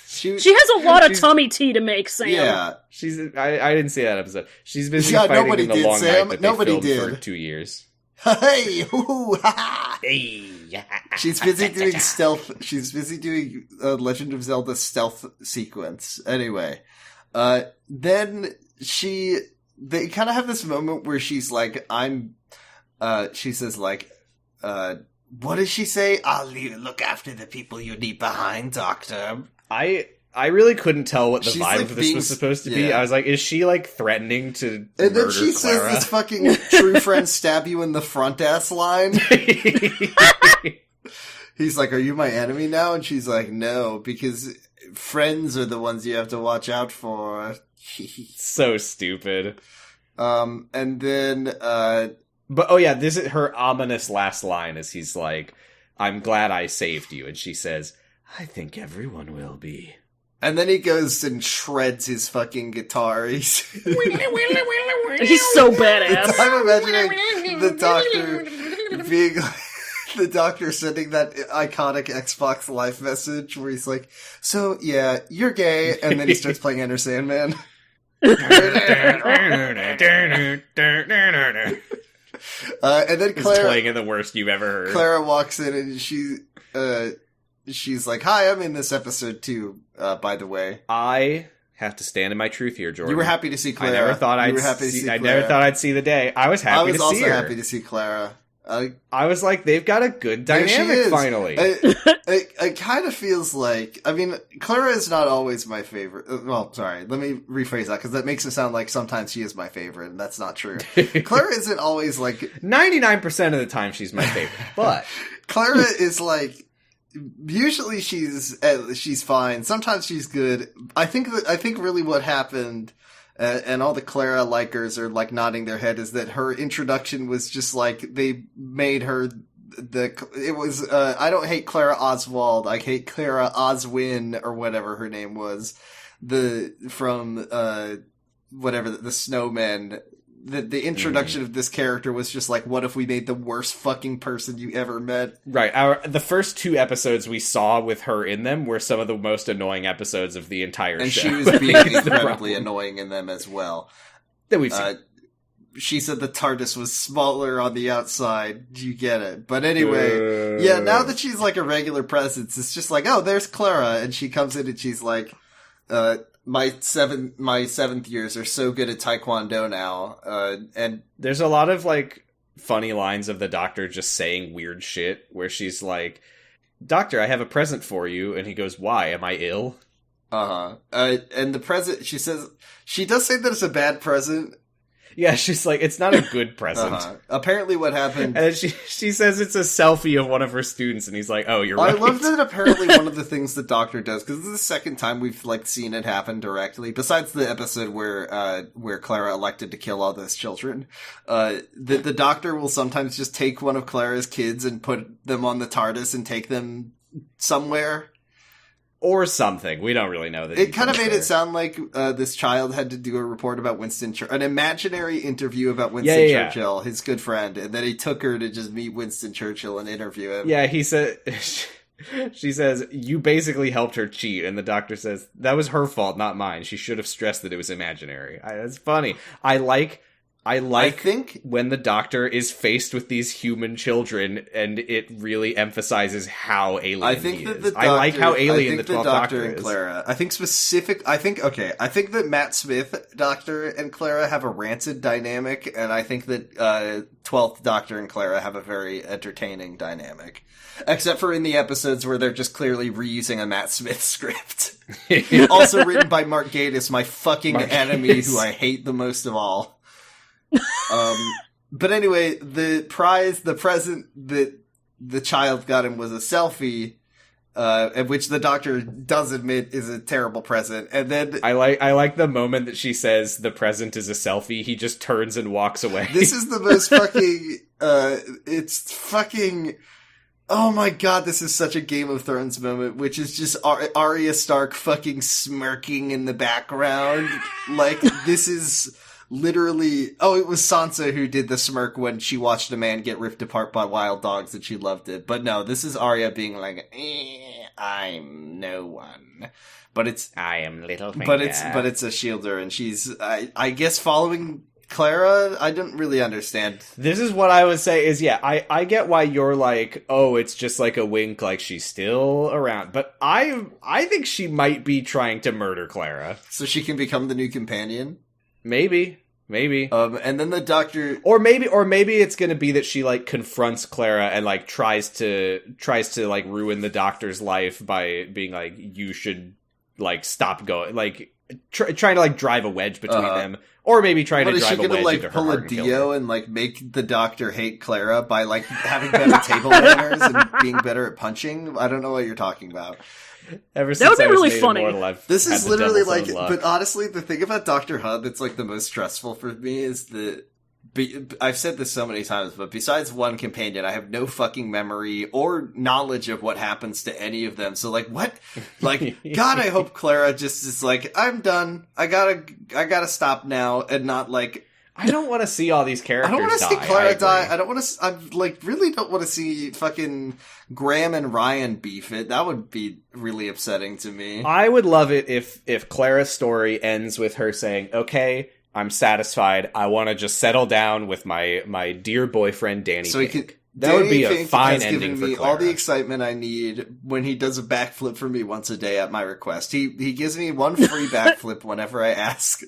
She has a lot of tummy tea to make, Sam. Yeah. I didn't see that episode. She's busy fighting in the long night that they filmed for 2 years. Hey! Ooh, ha! Hey! She's busy doing stealth. She's busy doing Legend of Zelda stealth sequence. Anyway. Then they kind of have this moment where she's like, she says like, what does she say? I'll look after the people you leave behind, Doctor. I really couldn't tell what the She's vibe like of this was supposed to be. I was like, is she like threatening to and then murder she Clara? says this fucking true friend stab you in the front ass line. He's like, are you my enemy now? And she's like, no, because friends are the ones you have to watch out for. So stupid. And then, but oh yeah, this is her ominous last line is he's like, I'm glad I saved you. And she says, I think everyone will be. And then he goes and shreds his fucking guitar. He's so badass. I'm imagining the Doctor being the Doctor sending that iconic Xbox Live message where he's like, so yeah, you're gay, and then he starts playing Enter Sandman. And then Clara playing in the worst you've ever heard. Clara walks in and she's like, hi, I'm in this episode too, by the way. I have to stand in my truth here, Jordan. You were happy to see Clara. I never thought I'd see the day. I was happy to see her. I was also happy to see Clara. I was like, they've got a good dynamic finally. It kind of feels like, I mean, Clara is not always my favorite. Well, sorry, let me rephrase that, because that makes it sound like sometimes she is my favorite, and that's not true. Clara isn't always like... 99% of the time she's my favorite, but... Clara is like... Usually she's fine. Sometimes she's good. I think really what happened... and all the Clara likers are like nodding their head is that her introduction was just like they made her I don't hate Clara Oswald, I hate Clara Oswin or whatever her name was, from whatever the Snowmen. The introduction of this character was just like, what if we made the worst fucking person you ever met? Right. The first 2 episodes we saw with her in them were some of the most annoying episodes of the entire show. And she was being incredibly annoying in them as well. That we've seen. She said the TARDIS was smaller on the outside. Do you get it? But anyway, yeah, now that she's like a regular presence, it's just like, oh, there's Clara. And she comes in and she's like, my seventh years are so good at Taekwondo now, and there's a lot of like funny lines of the Doctor just saying weird shit where she's like, Doctor, I have a present for you, and he goes, why, am I ill? And the present, she does say that it's a bad present. Yeah, she's like, it's not a good present. Apparently what happened... And she says it's a selfie of one of her students, and he's like, oh, you're right. I love that apparently one of the things the Doctor does, because this is the second time we've like seen it happen directly, besides the episode where Clara elected to kill all those children. The Doctor will sometimes just take one of Clara's kids and put them on the TARDIS and take them somewhere. Or something. We don't really know. It kind of made it sound like this child had to do a report about Winston Churchill, an imaginary interview about Winston Churchill, his good friend, and then he took her to just meet Winston Churchill and interview him. Yeah, he said... She says, you basically helped her cheat, and the Doctor says, that was her fault, not mine. She should have stressed that it was imaginary. It's funny. I think when the Doctor is faced with these human children, and it really emphasizes how alien he is. I like how alien the 12th Doctor and is. Clara. I think that Matt Smith, Doctor, and Clara have a rancid dynamic, and I think that 12th Doctor and Clara have a very entertaining dynamic. Except for in the episodes where they're just clearly reusing a Matt Smith script. Also written by Mark Gatiss, my fucking enemy who I hate the most of all. But anyway, the present that the child got him was a selfie, which the Doctor does admit is a terrible present. And then I like the moment that she says the present is a selfie. He just turns and walks away. This is the most fucking, it's fucking, oh my god, this is such a Game of Thrones moment, which is just Arya Stark fucking smirking in the background. Like, this is... Literally, it was Sansa who did the smirk when she watched a man get ripped apart by wild dogs and she loved it. But no, this is Arya being like, I'm no one. But I am Littlefinger. But it's a shielder, and she's, I guess, following Clara. I don't really understand. This is what I would say is, yeah, I get why you're like, oh, it's just like a wink, like she's still around. But I think she might be trying to murder Clara. So she can become the new companion? Maybe. Maybe. And then the Doctor, or maybe it's gonna be that she like confronts Clara and like tries to like ruin the Doctor's life by being like, you should like stop going, like trying to like drive a wedge between them, or maybe trying to drive a wedge like into her pull heart a and kill Dio her. and like make the Doctor hate Clara by like having better table manners and being better at punching? I don't know what you're talking about. Ever since that would be really made funny. Immortal, this is literally like, but honestly, the thing about Doctor Who that's like the most stressful for me is that I've said this so many times, but besides one companion, I have no fucking memory or knowledge of what happens to any of them. So like, what? Like, God, I hope Clara just is like, I'm done. I gotta stop now, and not like. I don't want to see all these characters die. I don't want to see Clara die. I don't want to. I like really don't want to see fucking Graham and Ryan beef it. That would be really upsetting to me. I would love it if Clara's story ends with her saying, "Okay, I'm satisfied. I want to just settle down with my dear boyfriend Danny Pink." That would be a fine ending for Clara. All the excitement I need when he does a backflip for me once a day at my request. He gives me one free backflip whenever I ask.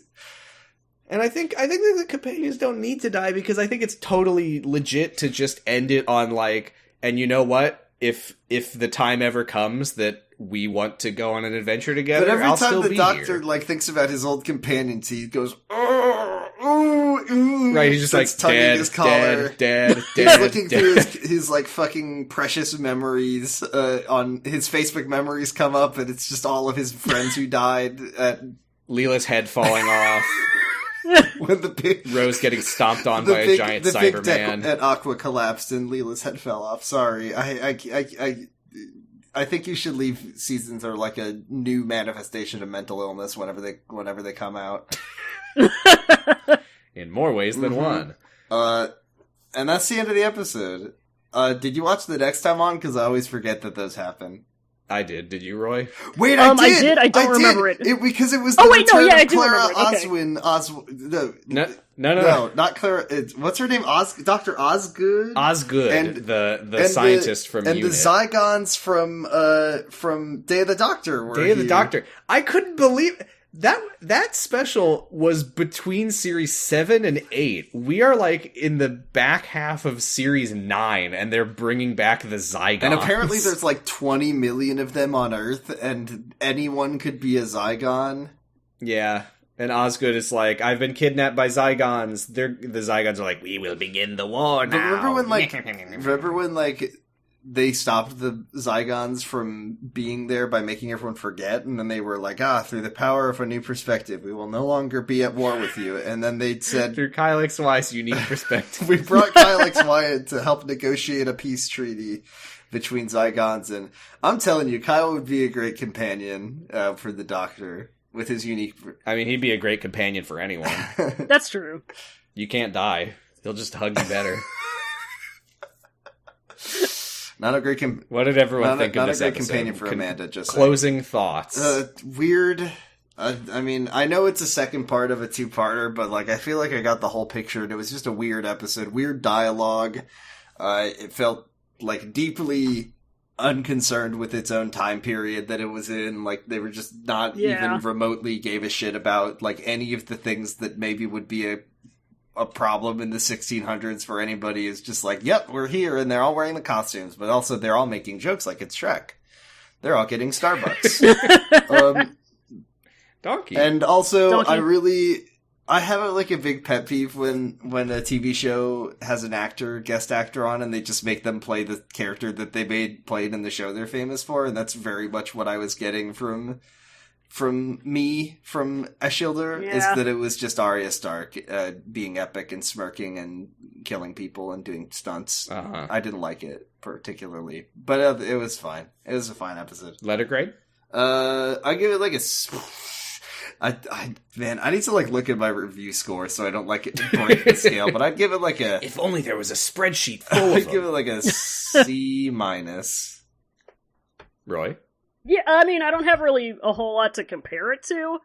And I think that the companions don't need to die, because I think it's totally legit to just end it on like, and you know what? If the time ever comes that we want to go on an adventure together, but every I'll time still the be Doctor here. like thinks about his old companions, he goes, ooh, right? He's just like dead, his collar. dead. He's looking through his like fucking precious memories. On his Facebook memories come up, and it's just all of his friends who died. Leela's head falling off. When the big Rose getting stomped on by a giant Cyberman. At Aqua collapsed and Leela's head fell off. Sorry, I think you should leave seasons are like a new manifestation of mental illness whenever they come out. In more ways than one. And that's the end of the episode. Did you watch the next time on? Because I always forget that those happen. I did. Did you, Roy? Wait, I did. I don't remember it. Because it was the return of I do Clara remember it. Oswin. No, not Clara. What's her name? Dr. Osgood. Osgood, and the scientist from and Unit. The Zygons from Day of the Doctor. Day of the Doctor. I couldn't believe that special was between series 7 and 8. We are like in the back half of series 9, and they're bringing back the Zygons. And apparently there's like 20 million of them on Earth, and anyone could be a Zygon. Yeah. And Osgood is like, I've been kidnapped by Zygons. The Zygons are like, we will begin the war now. Remember when they stopped the Zygons from being there by making everyone forget, and then they were like, through the power of a new perspective, we will no longer be at war with you. And then they said, through Kyle X Y's unique perspective. We brought Kyle X Y to help negotiate a peace treaty between Zygons, and I'm telling you, Kyle would be a great companion for the Doctor with his unique. I mean, he'd be a great companion for anyone. That's true. You can't die; he'll just hug you better. Not a great what did everyone think of this episode? Not a great companion for Amanda. Just closing thoughts. Weird. I mean, I know it's a second part of a two-parter, but like I feel like I got the whole picture, and it was just a weird episode. Weird dialogue. It felt like deeply unconcerned with its own time period that it was in. Like they were just not even remotely gave a shit about like any of the things that maybe would be a problem in the 1600s for anybody. Is just like, yep, we're here, and they're all wearing the costumes, but also they're all making jokes like it's Shrek. They're all getting Starbucks. Donkey. And also, I have like a big pet peeve when a TV show has an guest actor on, and they just make them play the character that they played in the show they're famous for, and that's very much what I was getting from Ashildr, is that it was just Arya Stark being epic and smirking and killing people and doing stunts. Uh-huh. I didn't like it particularly, but it was fine. It was a fine episode. Letter grade? I give it like a. I need to like look at my review score so I don't like it break the scale. But I'd give it like a. If only there was a spreadsheet full of I'd give it like a C-. Roy? Yeah, I mean, I don't have really a whole lot to compare it to,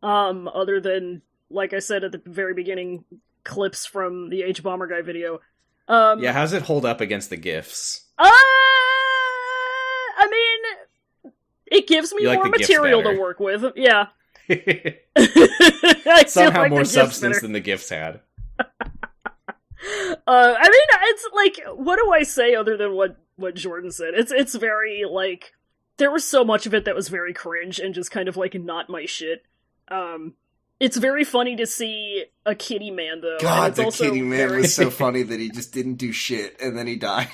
other than, like I said at the very beginning, clips from the H-Bomber Guy video. Yeah, how's it hold up against the GIFs? I mean, it gives me more material to work with. Yeah. Somehow more substance than the gifts had. I mean, it's like, what do I say other than what Jordan said? It's very, like, there was so much of it that was very cringe and just kind of, like, not my shit. It's very funny to see a kitty man, though. God, the kitty man was so funny that he just didn't do shit, and then he died.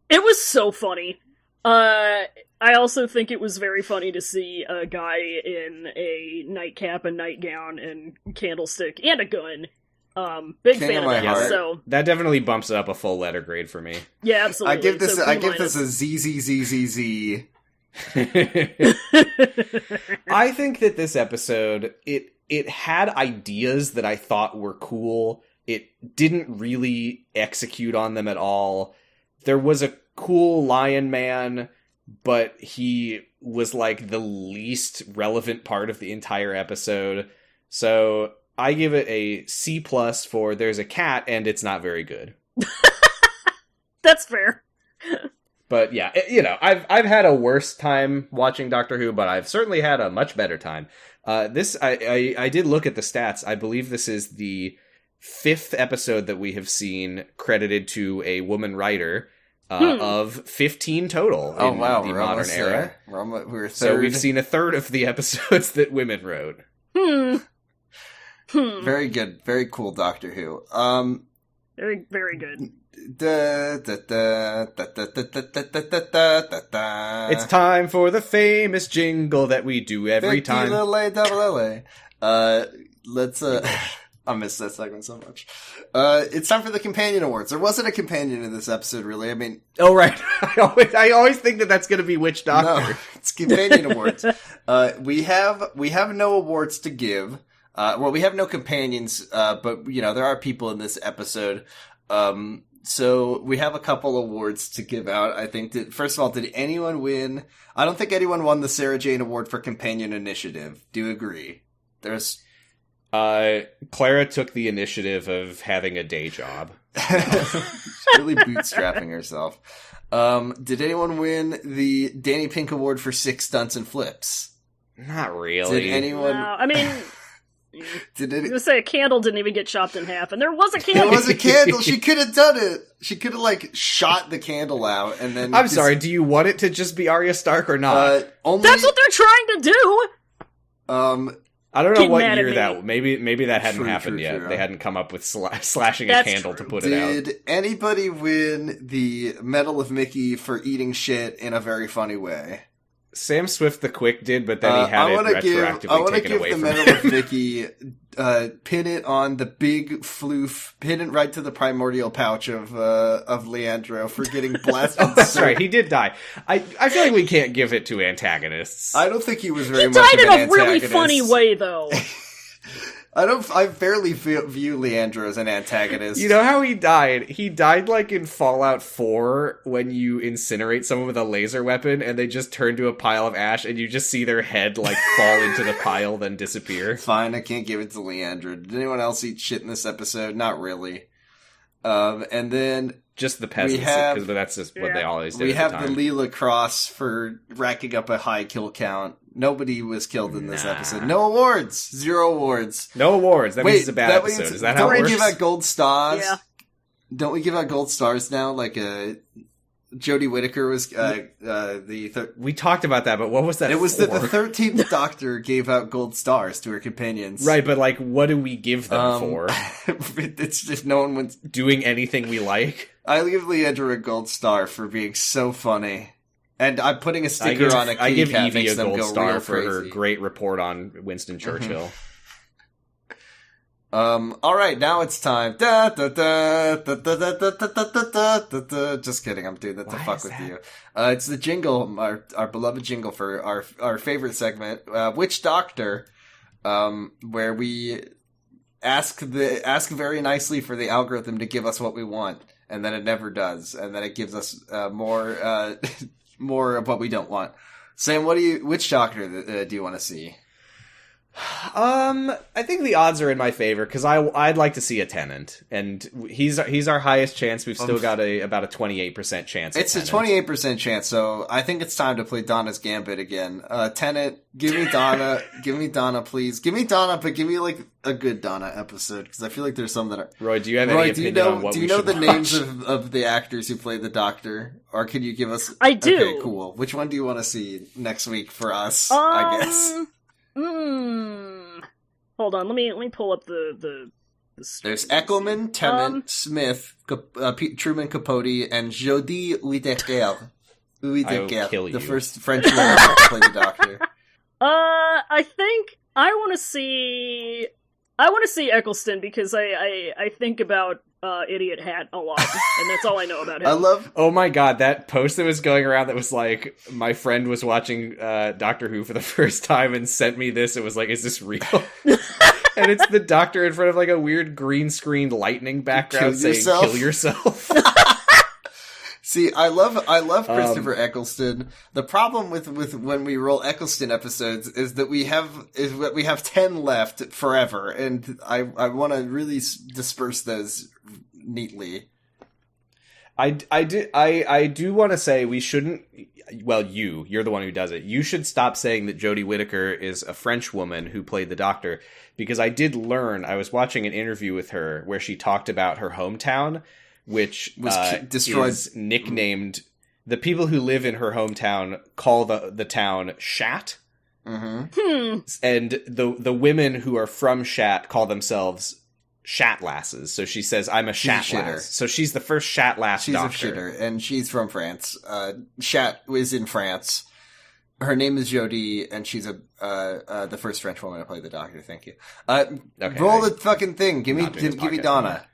It was so funny. I also think it was very funny to see a guy in a nightcap and nightgown and candlestick and a gun. Big fan of that. So that definitely bumps it up a full letter grade for me. Yeah, absolutely. I give this a ZZZZZ. I think that this episode, it had ideas that I thought were cool. It didn't really execute on them at all. There was a cool lion man, but he was like the least relevant part of the entire episode. So I give it a C+ for there's a cat and it's not very good. That's fair. But yeah, I've had a worse time watching Doctor Who, but I've certainly had a much better time. I did look at the stats. I believe this is the 5th episode that we have seen credited to a woman writer. Of 15 total in the modern era. We're third. So we've seen a third of the episodes that women wrote. Very good. Very cool Doctor Who. Very, very good. It's time for the famous jingle that we do every time. Let's I miss that segment so much. It's time for the companion awards. There wasn't a companion in this episode, really. I mean, oh right, I always think that's going to be Which Doctor. No, it's companion awards. We have no awards to give. Well, we have no companions, but there are people in this episode. So we have a couple awards to give out. I think that, first of all, did anyone win? I don't think anyone won the Sarah Jane Award for Companion Initiative. Do you agree? Clara took the initiative of having a day job. She's really bootstrapping herself. Did anyone win the Danny Pink Award for 6 stunts and flips? Not really. Did anyone? No, I mean, I was gonna say a candle didn't even get chopped in half, and there was a candle. There was a candle. She could have done it. She could have shot the candle out, and then. I'm sorry. Do you want it to just be Arya Stark or not? That's what they're trying to do. I don't know what year that. Maybe that hadn't happened yet. True. They hadn't come up with slashing a candle to put it out. Did anybody win the Medal of Mickey for eating shit in a very funny way? Sam Swift the Quick did, but then he had it retroactively taken away from him. I want to give the Medal of Mickey, pin it on the big floof, pin it right to the primordial pouch of Leandro for getting blasted. Oh, that's right, he did die. I feel like we can't give it to antagonists. I don't think he was very much of an antagonist. He died in a really funny way, though. I barely view Leandro as an antagonist. You know how he died? He died in Fallout 4 when you incinerate someone with a laser weapon and they just turn to a pile of ash and you just see their head fall into the pile then disappear. Fine, I can't give it to Leandro. Did anyone else eat shit in this episode? Not really. And then just the peasants, because that's just what they always did. We have the Leela Cross for racking up a high kill count. Nobody was killed in this episode. No awards. 0 awards. No awards. That means it's a bad episode. Is that how it works? Don't we give out gold stars? Yeah. Don't we give out gold stars now? Jodie Whittaker was we talked about that, but what was that? It was that the 13th Doctor gave out gold stars to her companions. Right, but what do we give them for? It's just no one wants doing anything we like. I give Leandro a gold star for being so funny. And I'm putting a sticker on a kitty I give cat Evie makes a them gold go star real for her crazy. great report on Winston Churchill. All right, now it's time. Just kidding, I'm doing that to fuck with you. It's the jingle, our beloved jingle for our favorite segment, Which Doctor, where we ask very nicely for the algorithm to give us what we want, and then it never does, and then it gives us more more of what we don't want. Sam, which Doctor do you want to see? I think the odds are in my favor because I'd like to see a Tenant, and he's our highest chance. We've still got about a 28% chance. It's a 28% chance, so I think it's time to play Donna's Gambit again. Tenant, give me Donna, please, give me Donna, but give me like a good Donna episode because I feel like there's some that are. Roy, do you have any opinion on what we should watch? Do you know the names of the actors who play the Doctor, or can you give us? I do. Okay, cool. Which one do you want to see next week for us? I guess. Hold on, let me pull up the There's Eckelman, Tennant, Smith, Truman Capote, and Jodie Whittaker. I will kill you. The first French woman to play the Doctor. I think I want to see Eccleston because I think about Idiot Hat a lot, and that's all I know about him. Oh my god, that post that was going around that was like, my friend was watching Doctor Who for the first time and sent me this. It was like, is this real? And it's the Doctor in front of like a weird green screen lightning background saying, "Kill yourself." See, I love Christopher Eccleston. The problem with when we roll Eccleston episodes is that we have 10 left forever, and I want to really disperse those neatly. I do want to say we shouldn't. Well, you're the one who does it. You should stop saying that Jodie Whittaker is a French woman who played the Doctor, because I did learn. I was watching an interview with her where she talked about her hometown, which was destroyed. Is nicknamed. The people who live in her hometown call the town Shat. Mm-hmm. And the women who are from Shat call themselves Shat lasses. So she says, "I'm a Shat lass." So she's the first Shat lass Doctor. She's a shitter, and she's from France. Shat was in France. Her name is Jodie, and she's the first French woman to play the Doctor. Thank you. Okay, roll the fucking thing. Give me Donna.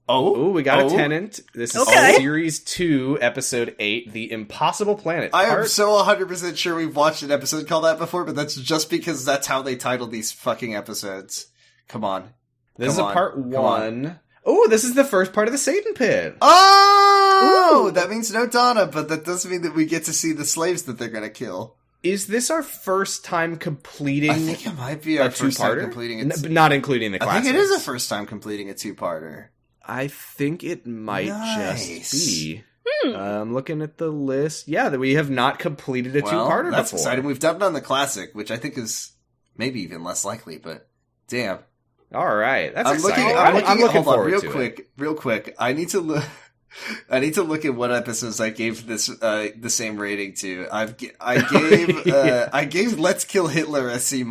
Oh, we got a Tenant. This is Series 2, Episode 8, The Impossible Planet. I am so 100% sure we've watched an episode called that before, but that's just because that's how they title these fucking episodes. Come on. This is a part 1. Oh, this is the first part of the Satan Pit. Oh! Ooh. That means no Donna, but that doesn't mean that we get to see the slaves that they're gonna kill. Is this our first time completing? I think it might be our first time completing it. Not including the classics. I think it is the first time completing a two-parter. I think it might just be. I'm looking at the list. Yeah, that we have not completed a two-parter that's before. Exciting. We've done it on the classic, which I think is maybe even less likely, but damn. All right, that's exciting. I'm looking forward to it. Real quick. I need to look at what episodes I gave this the same rating to. I gave Let's Kill Hitler a C-.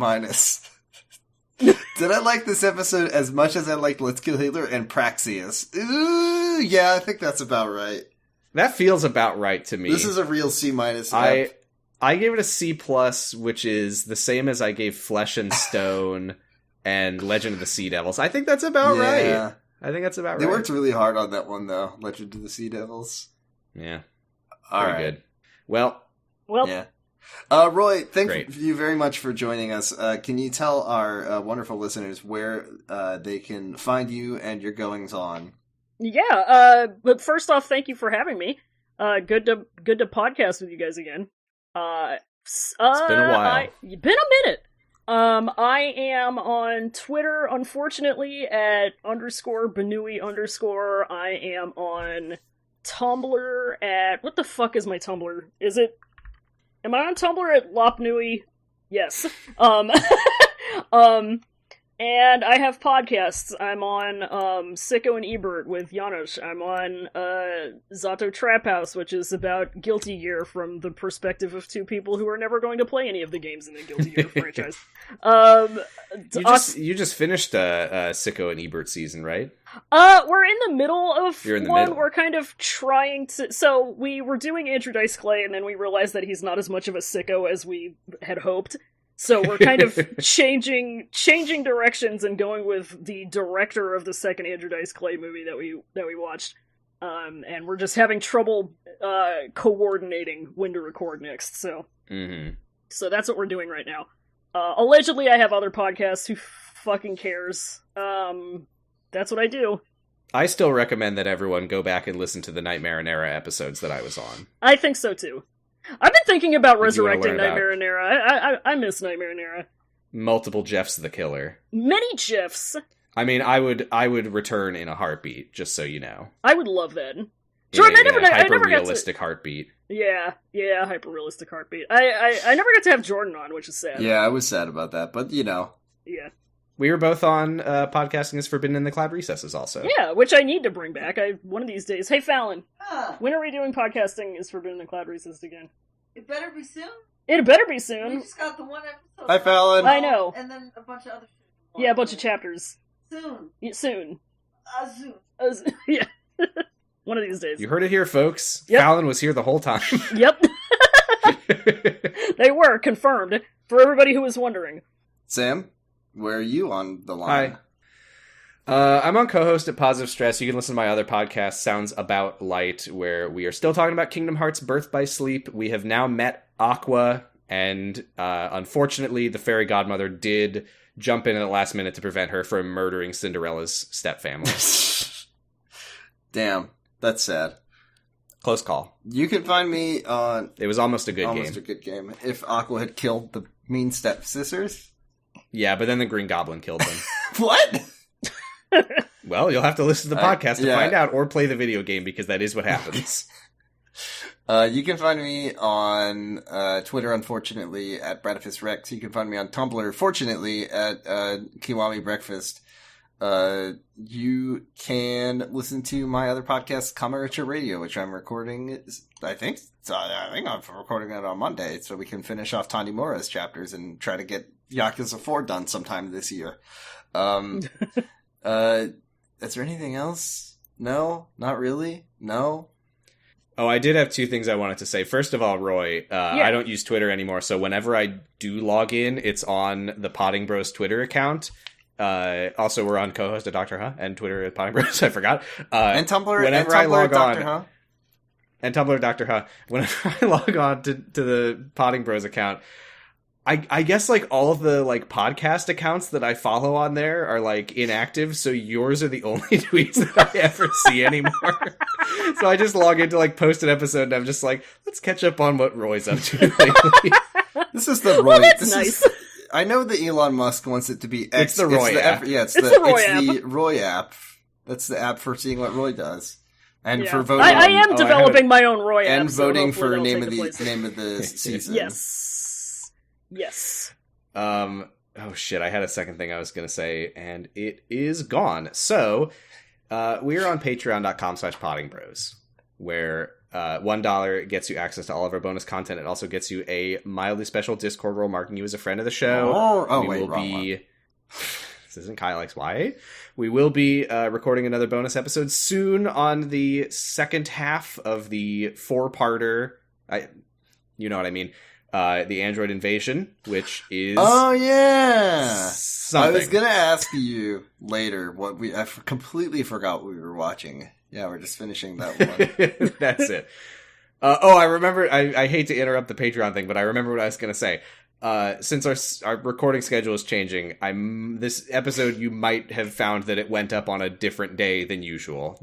Did I like this episode as much as I liked Let's Kill Hitler and Praxeus? Ooh, yeah, I think that's about right. That feels about right to me. This is a real C-. I gave it a C+, which is the same as I gave Flesh and Stone and Legend of the Sea Devils. I think that's about right. I think that's about right. They worked really hard on that one, though. Legend of the Sea Devils. Yeah. Pretty good. Well. Yeah. Roy, thank you very much for joining us. Can you tell our wonderful listeners where they can find you and your goings-on? Yeah, but first off, thank you for having me. Good to podcast with you guys again. It's been a while. Been a minute. I am on Twitter, unfortunately, at _Benui_. I am on Tumblr at... What the fuck is my Tumblr? Am I on Tumblr at Lopnui? Yes. And I have podcasts. I'm on Sicko and Ebert with Janusz. I'm on Zato Trap House, which is about Guilty Gear from the perspective of two people who are never going to play any of the games in the Guilty Gear franchise. You just finished Sicko and Ebert season, right? We're in the middle of middle. We're kind of trying to... So, we were doing Andrew Dice Clay, and then we realized that he's not as much of a sicko as we had hoped. So we're kind of changing directions and going with the director of the second Andrew Dice Clay movie that we watched. And we're just having trouble coordinating when to record next, so... Mm-hmm. So that's what we're doing right now. Allegedly, I have other podcasts. Who fucking cares? That's what I do. I still recommend that everyone go back and listen to the Night Marinera episodes that I was on. I think so, too. I've been thinking about resurrecting Night Marinera. I miss Night Marinera. Multiple Jeffs the killer. Many Jeffs. I mean, I would return in a heartbeat, just so you know. I would love that. Jordan, I never hyper-realistic heartbeat. Yeah, hyper-realistic heartbeat. I never got to have Jordan on, which is sad. Yeah, I was sad about that, but you know. Yeah. We were both on Podcasting is Forbidden in the Cloud Recesses also. Yeah, which I need to bring back. One of these days. Hey, Fallon. When are we doing Podcasting is Forbidden in the Cloud Recesses again? It better be soon. It better be soon. We just got the one episode. Hi, Fallon. I know. And then a bunch of other shit. Yeah, a bunch of chapters. Soon. Yeah, soon. Soon. Yeah. One of these days. You heard it here, folks. Yep. Fallon was here the whole time. Yep. They were, confirmed. For everybody who was wondering. Sam, where are you on the line? Hi. I'm on co-host at Positive Stress. You can listen to my other podcast, Sounds About Light, where we are still talking about Kingdom Hearts Birth by Sleep. We have now met Aqua, and unfortunately, the fairy godmother did jump in at the last minute to prevent her from murdering Cinderella's stepfamily. Damn, that's sad. Close call. You can find me on... It was almost a good game. Almost a good game. If Aqua had killed the mean stepsisters? Yeah, but then the Green Goblin killed them. What? Well, you'll have to listen to the podcast to find out, or play the video game, because that is what happens. You can find me on Twitter, unfortunately, at Bradifus Rex. You can find me on Tumblr, fortunately, at Kiwami Breakfast. You can listen to my other podcast, Kamaracha Radio, which I'm recording. I think I'm recording it on Monday, so we can finish off Tanimura's chapters and try to get Yakuza 4 done sometime this year. Is there anything else? No? Not really? No? Oh, I did have two things I wanted to say. First of all, Roy, I don't use Twitter anymore, so whenever I do log in, it's on the Potting Bros Twitter account. Also, we're on co-host at Dr. Huh, and Twitter at Potting Bros, I forgot. And Tumblr, whenever and Tumblr I log at Dr. on, Huh? And Tumblr at Dr. Huh. Whenever I log on to the Potting Bros account, I guess, like, all of the, like, podcast accounts that I follow on there are, like, inactive, so yours are the only tweets that I ever see anymore. So I just log in to, like, post an episode, and I'm just like, let's catch up on what Roy's up to lately. This is the Roy. Well, that's nice. I know that Elon Musk wants it to be X. It's the Roy app. It's the Roy app. That's the app for seeing what Roy does. And for voting. I am developing my own Roy app. And voting for name of the season. Yes. Oh shit, I had a second thing I was going to say, and it is gone. So, we're on patreon.com/pottingbros, where $1 gets you access to all of our bonus content. It also gets you a mildly special Discord role marking you as a friend of the show. This isn't Kyle XY. We will be recording another bonus episode soon on the second half of the 4-parter. You know what I mean. The Android Invasion, which is... Oh, yeah! Something. I was gonna ask you later I completely forgot what we were watching. Yeah, we're just finishing that one. That's it. I remember, I hate to interrupt the Patreon thing, but I remember what I was gonna say. Since our recording schedule is changing, this episode, you might have found that it went up on a different day than usual.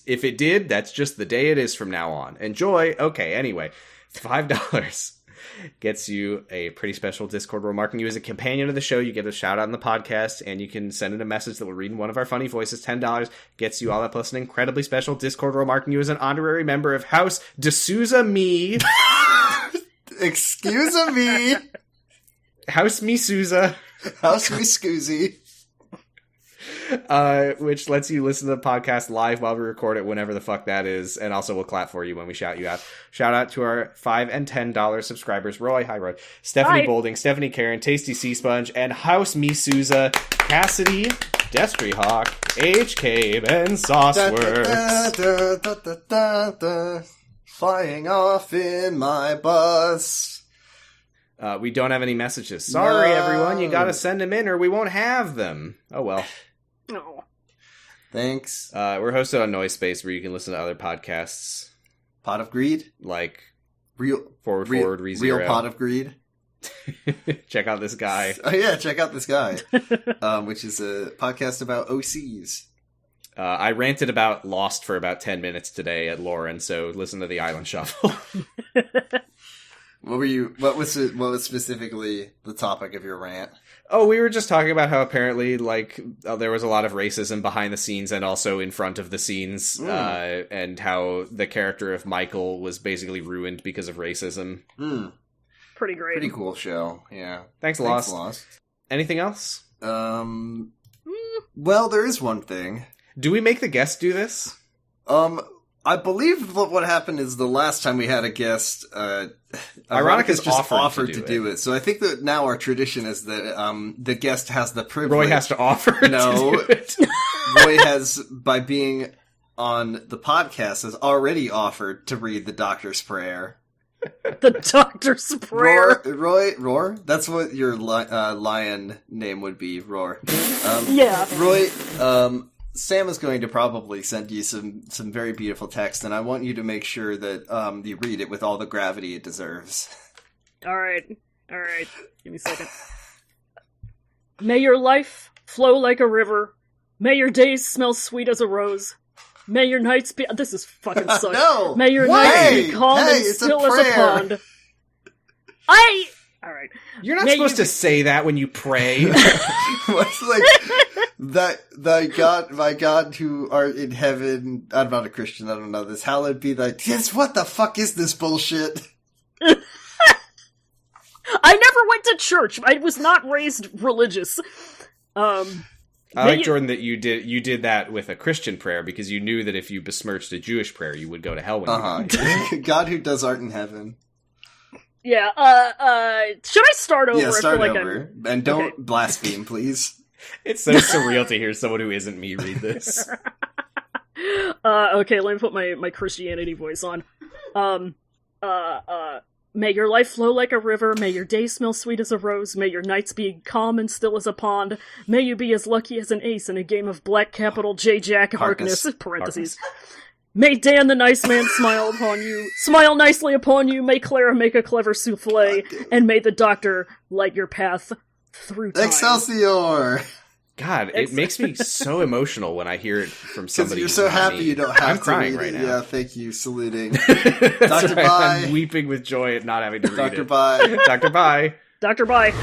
If it did, that's just the day it is from now on. Enjoy! Okay, anyway, $5 gets you a pretty special Discord role marking you as a companion of the show. You get a shout out on the podcast, and you can send in a message that we'll read in one of our funny voices. $10 gets you all that, plus an incredibly special Discord role marking you as an honorary member of House D'Souza Me. Excuse me. House Me Souza. House Me Scoozy. Which lets you listen to the podcast live while we record it, whenever the fuck that is, and also we'll clap for you when we shout you out. Shout out to our $5 and $10 subscribers: Roy, hi Roy, Stephanie Bolding, Stephanie Karen, Tasty Sea Sponge, and House Me Souza, Cassidy, Destry Hawk, HK, Ben Sauceworks. Flying off in my bus. We don't have any messages. Sorry, everyone. You gotta send them in or we won't have them. Oh, well. No. Thanks. We're hosted on Noise Space, where you can listen to other podcasts. Pot of Greed? Like Forward, ReZero. Real Pot of Greed. Check out this guy. Oh, yeah, check out this guy. Which is a podcast about OCs. I ranted about Lost for about 10 minutes today at Lauren, so listen to the Island Shuffle. What was specifically the topic of your rant? Oh, we were just talking about how apparently, like, there was a lot of racism behind the scenes and also in front of the scenes, and how the character of Michael was basically ruined because of racism. Pretty great. Pretty cool show, yeah. Thanks, Lost. Anything else? Well, there is one thing. Do we make the guest do this? I believe what happened is the last time we had a guest, Ironica's just offered to do it. So I think that now our tradition is that the guest has the privilege. Roy has to offer to do it. Roy has, by being on the podcast, has already offered to read the Doctor's Prayer. The Doctor's Prayer. Roar? That's what your lion name would be, Roar. Yeah. Roy, Sam is going to probably send you some very beautiful text, and I want you to make sure that you read it with all the gravity it deserves. Alright. Give me a second. May your life flow like a river. May your days smell sweet as a rose. May your nights be... This is fucking sucks. No! May your nights be calm and still as a pond. Alright. You're not supposed to say that when you pray. What's like... Thy God who art in heaven... I'm not a Christian, I don't know this. Hallowed be thy... Yes, what the fuck is this bullshit? I never went to church. I was not raised religious. I like, Jordan, that you did that with a Christian prayer because you knew that if you besmirched a Jewish prayer, you would go to hell when you died. God who does art in heaven. Yeah, should I start over? Yeah, start over. And don't blaspheme, please. It's so surreal to hear someone who isn't me read this. Okay, let me put my Christianity voice on. May your life flow like a river, may your days smell sweet as a rose, may your nights be calm and still as a pond, may you be as lucky as an ace in a game of black capital J Jack Harkness, parentheses. May Dan the Nice Man smile nicely upon you, may Clara make a clever souffle, and may the Doctor light your path through time. Excelsior! God, it makes me so emotional when I hear it from somebody. Because you're so happy you don't have I'm to crying read right it. now. Yeah, thank you. Saluting. Dr. Bye. I'm weeping with joy at not having to read it. Dr. Bye. Dr. Bye. Dr. Bye.